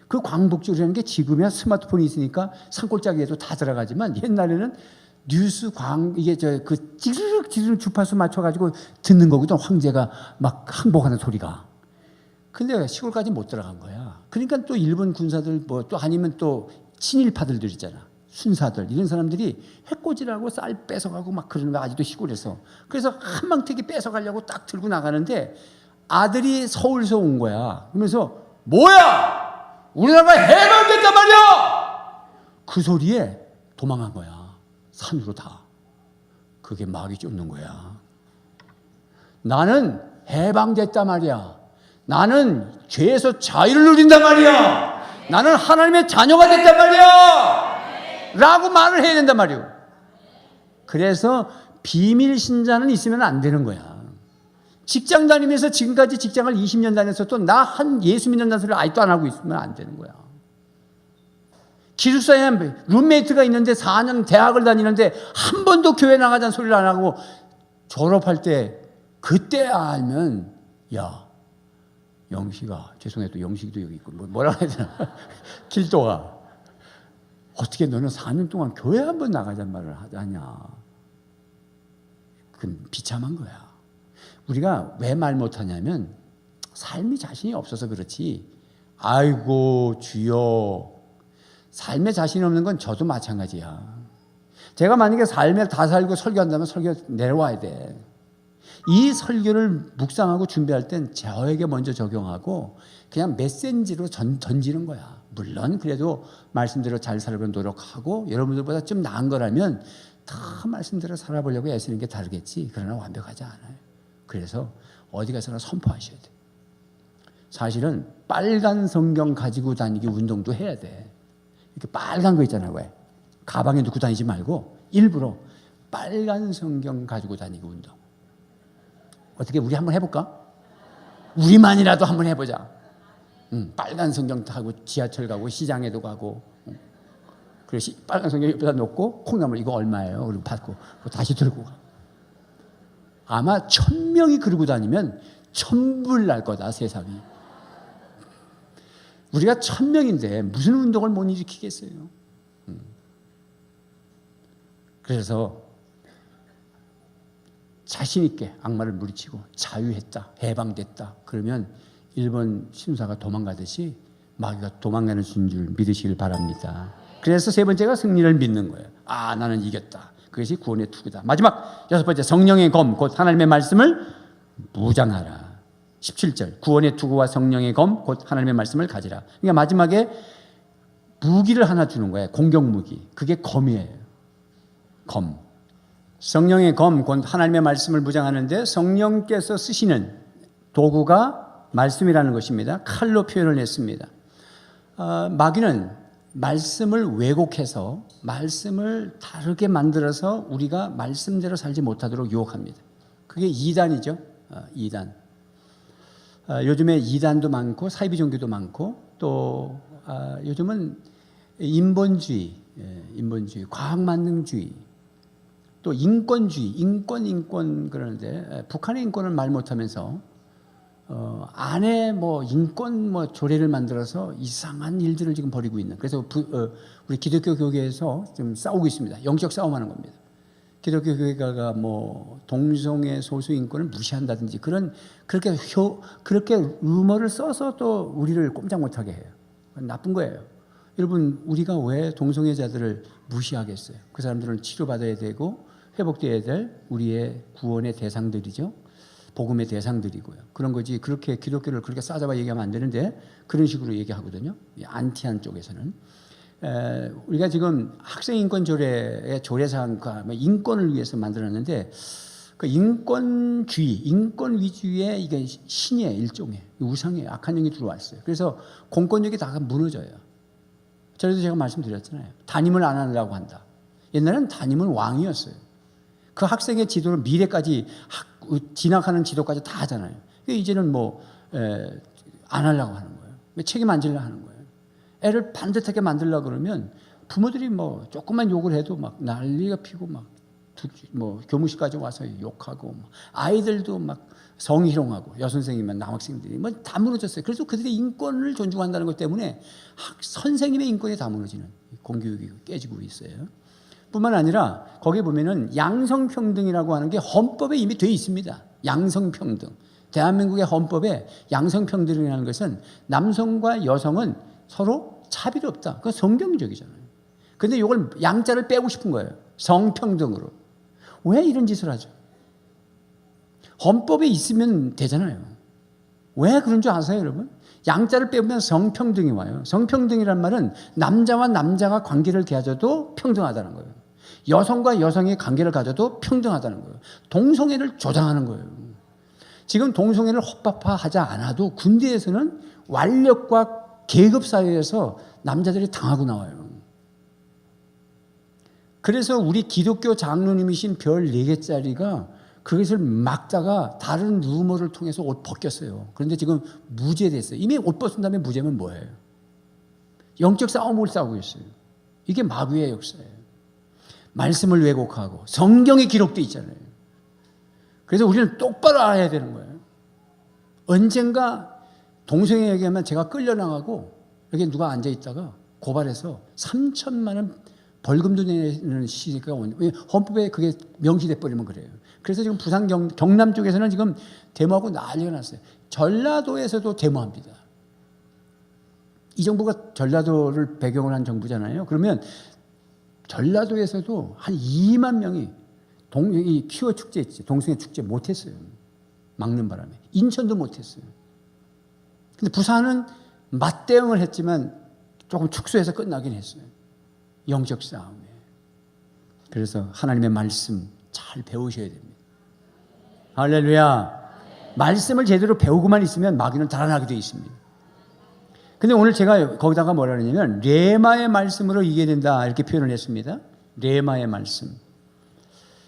그 광복절이라는 게 지금이야 스마트폰이 있으니까 산골짜기에도 다 들어가지만 옛날에는 이게 찌르륵 주파수 맞춰가지고 듣는 거거든. 황제가 막 항복하는 소리가. 근데 시골까지 못 들어간 거야. 그러니까 또 일본 군사들 또 아니면 또 친일파들들 있잖아. 순사들 이런 사람들이 해코지라고 쌀 뺏어가고 막 그러는 거 아직도 시골에서. 그래서 한망태기 뺏어가려고 딱 들고 나가는데 아들이 서울에서 온 거야. 그러면서 뭐야? 우리나라가 해방됐단 말이야! 그 소리에 도망간 거야. 산으로 다. 그게 막이 쫓는 거야. 나는 해방됐단 말이야. 나는 죄에서 자유를 누린단 말이야. 나는 하나님의 자녀가 됐단 말이야. 라고 말을 해야 된단 말이에요. 그래서 비밀 신자는 있으면 안 되는 거야. 직장 다니면서 지금까지 직장을 20년 다녀서 또 나 한 예수 믿는다는 소리를 아직도 안 하고 있으면 안 되는 거야. 기숙사에 룸메이트가 있는데 4년 대학을 다니는데 한 번도 교회 나가자는 소리를 안 하고 졸업할 때 그때 알면 야 영식아, 죄송해요, 또 영식이도 여기 있고 뭐라 해야 되나 길도가 어떻게 너는 4년 동안 교회 한 번 나가자는 말을 하냐. 그건 비참한 거야. 우리가 왜 말 못하냐면 삶이 자신이 없어서 그렇지. 아이고 주여, 삶에 자신이 없는 건 저도 마찬가지야. 제가 만약에 삶에 다 살고 설교한다면 설교 내려와야 돼. 이 설교를 묵상하고 준비할 땐 저에게 먼저 적용하고 그냥 메시지로 던지는 거야. 물론 그래도 말씀대로 잘 살려고 노력하고 여러분들보다 좀 나은 거라면 다 말씀대로 살아보려고 애쓰는 게 다르겠지. 그러나 완벽하지 않아요. 그래서 어디 가서나 선포하셔야 돼. 사실은 빨간 성경 가지고 다니기 운동도 해야 돼. 이렇게 빨간 거 있잖아요. 왜? 가방에 넣고 다니지 말고 일부러 빨간 성경 가지고 다니기 운동. 어떻게 우리 한번 해볼까? 우리만이라도 한번 해보자. 빨간 성경 타고 지하철 가고 시장에도 가고. 그래서 빨간 성경 옆에다 놓고 콩나물 이거 얼마예요? 그리고 받고 다시 들고 가. 아마 1000명이 그러고 다니면 천불 날 거다 세상이. 우리가 1000명인데 무슨 운동을 못 일으키겠어요. 그래서 자신 있게 악마를 물리치고 자유했다, 해방됐다. 그러면 일본 신사가 도망가듯이 마귀가 도망가는 줄 믿으시길 바랍니다. 그래서 세 번째가 승리를 믿는 거예요. 아, 나는 이겼다. 그것이 구원의 투구다. 마지막 6번째, 성령의 검, 곧 하나님의 말씀을 무장하라. 17절, 구원의 투구와 성령의 검, 곧 하나님의 말씀을 가지라. 그러니까 마지막에 무기를 하나 주는 거예요. 공격 무기. 그게 검이에요. 검. 성령의 검, 곧 하나님의 말씀을 무장하는데 성령께서 쓰시는 도구가 말씀이라는 것입니다. 칼로 표현을 했습니다. 마귀는 말씀을 왜곡해서 말씀을 다르게 만들어서 우리가 말씀대로 살지 못하도록 유혹합니다. 그게 이단이죠. 이단. 요즘에 이단도 많고 사이비 종교도 많고 또 요즘은 인본주의, 과학만능주의, 또 인권주의, 인권 그러는데 북한의 인권을 말 못하면서 안에 뭐 인권 뭐 조례를 만들어서 이상한 일들을 지금 벌이고 있는. 그래서 우리 기독교 교계에서 지금 싸우고 있습니다. 영적 싸움하는 겁니다. 기독교 교회가 뭐 동성애 소수 인권을 무시한다든지 그렇게 루머를 써서 또 우리를 꼼짝 못하게 해요. 나쁜 거예요. 여러분, 우리가 왜 동성애자들을 무시하겠어요? 그 사람들은 치료받아야 되고 회복되어야 될 우리의 구원의 대상들이죠. 복음의 대상들이고요. 그런 거지. 그렇게 기독교를 그렇게 싸잡아 얘기하면 안 되는데 그런 식으로 얘기하거든요. 안티한 쪽에서는. 우리가 지금 학생인권 조례의 조례사항과 인권을 위해서 만들었는데 그 인권주의, 인권 위주의 이게 신이에요. 일종의 우상이에요. 악한 영이 들어왔어요. 그래서 공권력이 다 무너져요. 전에도 제가 말씀드렸잖아요. 담임을 안 하려고 한다. 옛날에는 담임은 왕이었어요. 그 학생의 지도를 미래까지 진학하는 지도까지 다 하잖아요. 이제는 안 하려고 하는 거예요. 책임 안 지려고 하는 거예요. 애를 반듯하게 만들려고 그러면 부모들이 조금만 욕을 해도 막 난리가 피고 교무실까지 와서 욕하고 아이들도 막 성희롱하고 여선생님만 남학생들이 다 무너졌어요. 그래서 그들의 인권을 존중한다는 것 때문에 선생님의 인권이 다 무너지는 공교육이 깨지고 있어요. 뿐만 아니라 거기에 보면은 양성평등이라고 하는 게 헌법에 이미 돼 있습니다. 양성평등. 대한민국의 헌법에 양성평등이라는 것은 남성과 여성은 서로 차별이 없다. 그건 성경적이잖아요. 근데 이걸 양자를 빼고 싶은 거예요. 성평등으로. 왜 이런 짓을 하죠? 헌법에 있으면 되잖아요. 왜 그런 줄 아세요, 여러분? 양자를 빼면 성평등이 와요. 성평등이란 말은 남자와 남자가 관계를 가져도 평등하다는 거예요. 여성과 여성이 관계를 가져도 평등하다는 거예요. 동성애를 조장하는 거예요. 지금 동성애를 합법화하지 않아도 군대에서는 완력과 계급 사회에서 남자들이 당하고 나와요. 그래서 우리 기독교 장로님이신 별 4개짜리가 그것을 막다가 다른 루머를 통해서 옷 벗겼어요. 그런데 지금 무죄됐어요. 이미 옷 벗은 다음에 무죄면 뭐예요? 영적 싸움을 싸우고 있어요. 이게 마귀의 역사예요. 말씀을 왜곡하고 성경에 기록되어 있잖아요. 그래서 우리는 똑바로 알아야 되는 거예요. 언젠가 동성애 얘기하면 제가 끌려나가고 여기 누가 앉아있다가 고발해서 3천만 원 벌금도 내는 시기가 오는, 헌법에 그게 명시돼 버리면 그래요. 그래서 지금 부산 경남 쪽에서는 지금 데모하고 난리가 났어요. 전라도에서도 데모합니다. 이 정부가 전라도를 배경으로 한 정부잖아요. 그러면 전라도에서도 한 2만 명이 이 퀴어 축제 있지, 동성애 축제 못했어요. 막는 바람에. 인천도 못했어요. 근데 부산은 맞대응을 했지만 조금 축소해서 끝나긴 했어요. 영적 싸움에. 그래서 하나님의 말씀 잘 배우셔야 됩니다. 할렐루야. 말씀을 제대로 배우고만 있으면 마귀는 달아나게 되어 있습니다. 근데 오늘 제가 거기다가 뭐라 그러냐면 레마의 말씀으로 이겨야 된다 이렇게 표현을 했습니다. 레마의 말씀.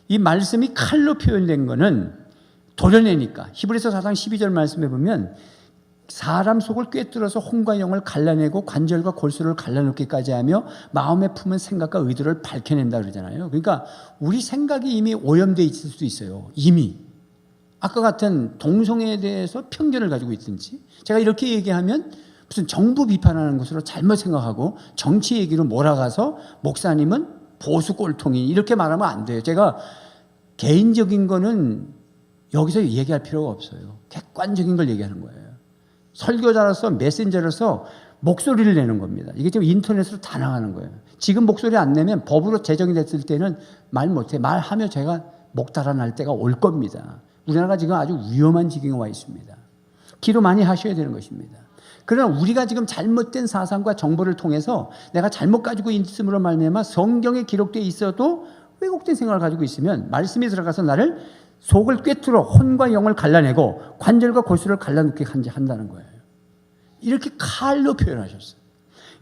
이 말씀이 칼로 표현된 거는 도려내니까. 히브리서 4장 12절 말씀에 보면 사람 속을 꿰뚫어서 혼과 영을 갈라내고 관절과 골수를 갈라놓기까지 하며 마음에 품은 생각과 의도를 밝혀낸다 그러잖아요. 그러니까 우리 생각이 이미 오염되어 있을 수도 있어요. 이미. 아까 같은 동성애에 대해서 편견을 가지고 있든지 제가 이렇게 얘기하면 무슨 정부 비판하는 것으로 잘못 생각하고 정치 얘기로 몰아가서 목사님은 보수 꼴통이 이렇게 말하면 안 돼요. 제가 개인적인 거는 여기서 얘기할 필요가 없어요. 객관적인 걸 얘기하는 거예요. 설교자로서 메신저로서 목소리를 내는 겁니다. 이게 지금 인터넷으로 다 나가는 거예요. 지금 목소리 안 내면 법으로 제정이 됐을 때는 말 못해. 말하며 제가 목 달아날 때가 올 겁니다. 우리나라가 지금 아주 위험한 지경에 와 있습니다. 기도 많이 하셔야 되는 것입니다. 그러나 우리가 지금 잘못된 사상과 정보를 통해서 내가 잘못 가지고 있음으로 말미암아 성경에 기록되어 있어도 왜곡된 생각을 가지고 있으면 말씀이 들어가서 나를 속을 꿰뚫어 혼과 영을 갈라내고 관절과 골수를 갈라놓게 한다는 거예요. 이렇게 칼로 표현하셨어요.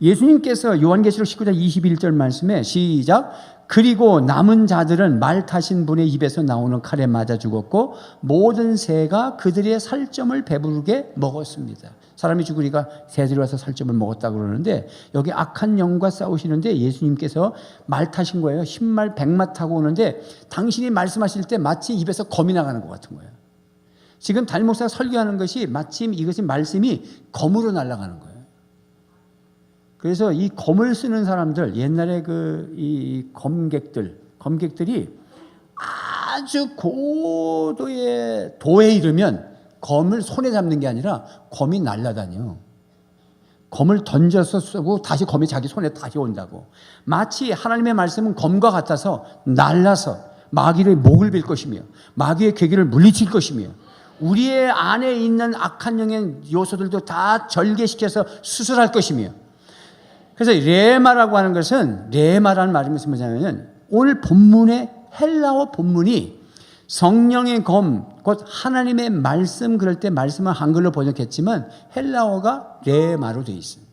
예수님께서 요한계시록 19장 21절 말씀에 시작. 그리고 남은 자들은 말 타신 분의 입에서 나오는 칼에 맞아 죽었고 모든 새가 그들의 살점을 배부르게 먹었습니다. 사람이 죽으니까 새들이 와서 살점을 먹었다고 그러는데 여기 악한 영과 싸우시는데 예수님께서 말 타신 거예요. 10말 100마 타고 오는데 당신이 말씀하실 때 마치 입에서 검이 나가는 것 같은 거예요. 지금 담임 목사가 설교하는 것이 마침 이것이 말씀이 검으로 날아가는 거예요. 그래서 이 검을 쓰는 사람들, 옛날에 이 검객들이 아주 고도의 도에 이르면 검을 손에 잡는 게 아니라 검이 날아다녀. 검을 던져서 쓰고 다시 검이 자기 손에 다시 온다고. 마치 하나님의 말씀은 검과 같아서 날라서 마귀의 목을 빌 것이며 마귀의 괴기를 물리칠 것이며 우리의 안에 있는 악한 영의 요소들도 다 절개시켜서 수술할 것이며. 그래서 레마라고 하는 것은, 레마라는 말이 무슨 뭐냐면 오늘 본문의 헬라어 본문이 성령의 검, 곧 하나님의 말씀, 그럴 때 말씀은 한글로 번역했지만 헬라어가 레마로 되어 있어요.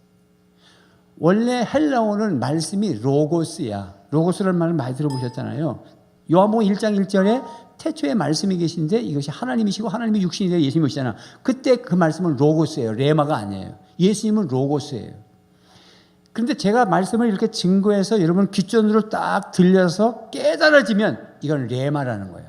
원래 헬라어는 말씀이 로고스야. 로고스라는 말을 많이 들어보셨잖아요. 요한복음 1장 1절에 태초에 말씀이 계신데 이것이 하나님이시고 하나님이 육신이 되어 예수님이 오시잖아. 그때 그 말씀은 로고스예요. 레마가 아니에요. 예수님은 로고스예요. 그런데 제가 말씀을 이렇게 증거해서 여러분 귓전으로 딱 들려서 깨달아지면 이건 레마라는 거예요.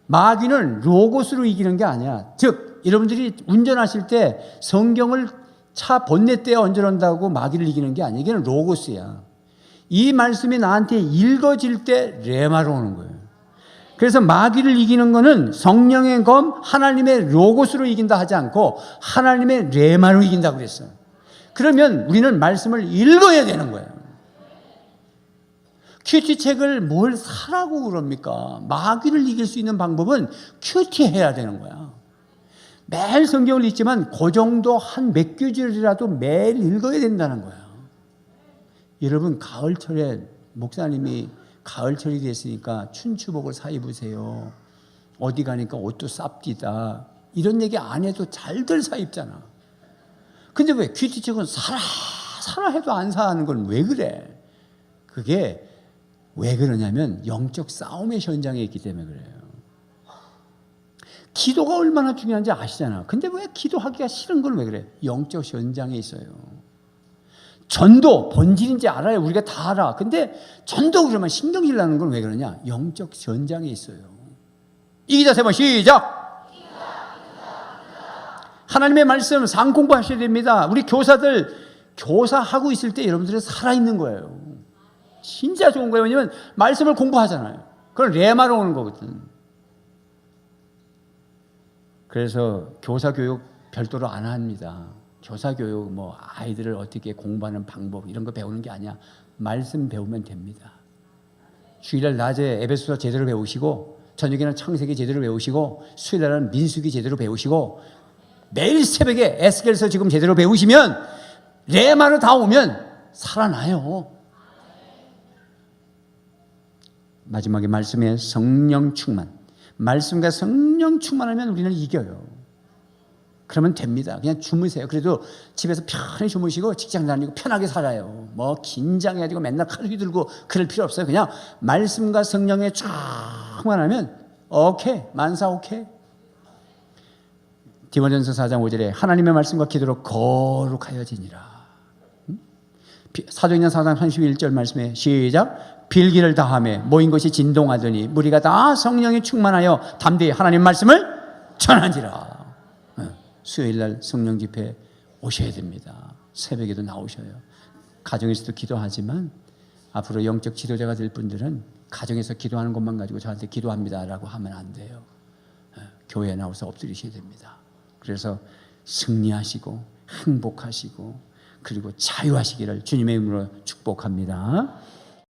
마귀는 로고스로 이기는 게 아니야. 즉 여러분들이 운전하실 때 성경을 차 본넷대에 얹어놓는다고 마귀를 이기는 게 아니야. 이게는 로고스야. 이 말씀이 나한테 읽어질 때 레마로 오는 거예요. 그래서 마귀를 이기는 거는 성령의 검, 하나님의 로고스로 이긴다 하지 않고 하나님의 레마로 이긴다고 그랬어요. 그러면 우리는 말씀을 읽어야 되는 거예요. 큐티책을 뭘 사라고 그럽니까? 마귀를 이길 수 있는 방법은 큐티해야 되는 거야. 매일 성경을 읽지만 그 정도 한 몇 구절이라도 매일 읽어야 된다는 거야. 여러분, 가을철에 목사님이 가을철이 됐으니까 춘추복을 사 입으세요. 어디 가니까 옷도 쌉디다. 이런 얘기 안 해도 잘들 사 입잖아. 근데 왜 큐티책은 사라 해도 안 사는 건 왜 그래? 그게 왜 그러냐면 영적 싸움의 현장에 있기 때문에 그래요. 기도가 얼마나 중요한지 아시잖아. 근데 왜 기도하기가 싫은 건 왜 그래? 영적 현장에 있어요. 전도 본질인지 알아요. 우리가 다 알아. 근데 전도 그러면 신경질 나는 건 왜 그러냐? 영적 현장에 있어요. 이기자 세 번 시작. 하나님의 말씀 상 공부하셔야 됩니다. 우리 교사들 교사하고 있을 때 여러분들은 살아있는 거예요. 진짜 좋은 거예요. 왜냐하면 말씀을 공부하잖아요. 그건 레마로 오는 거거든. 그래서 교사 교육 별도로 안 합니다. 교사 교육 뭐 아이들을 어떻게 공부하는 방법 이런 거 배우는 게 아니야. 말씀 배우면 됩니다. 주일날 낮에 에베소서 제대로 배우시고 저녁에는 창세기 제대로 배우시고 수요일날은 민수기 제대로 배우시고 매일 새벽에 에스겔서 지금 제대로 배우시면 레마로 다 오면 살아나요. 마지막에 말씀에 성령 충만. 말씀과 성령 충만하면 우리는 이겨요. 그러면 됩니다. 그냥 주무세요. 그래도 집에서 편히 주무시고 직장 다니고 편하게 살아요. 뭐 긴장해가지고 맨날 칼 휘들고 그럴 필요 없어요. 그냥 말씀과 성령에 충만하면 오케이. 만사 오케이. 디모데전서 4장 5절에 하나님의 말씀과 기도로 거룩하여지니라. 사도행전 4장 31절 말씀에 시작. 빌기를 다하며 모인 것이 진동하더니 무리가 다 성령이 충만하여 담대히 하나님 말씀을 전하니라. 수요일날 성령 집회 오셔야 됩니다. 새벽에도 나오셔요. 가정에서도 기도하지만 앞으로 영적 지도자가 될 분들은 가정에서 기도하는 것만 가지고 저한테 기도합니다라고 하면 안 돼요. 교회에 나와서 엎드리셔야 됩니다. 그래서 승리하시고 행복하시고 그리고 자유하시기를 주님의 이름으로 축복합니다.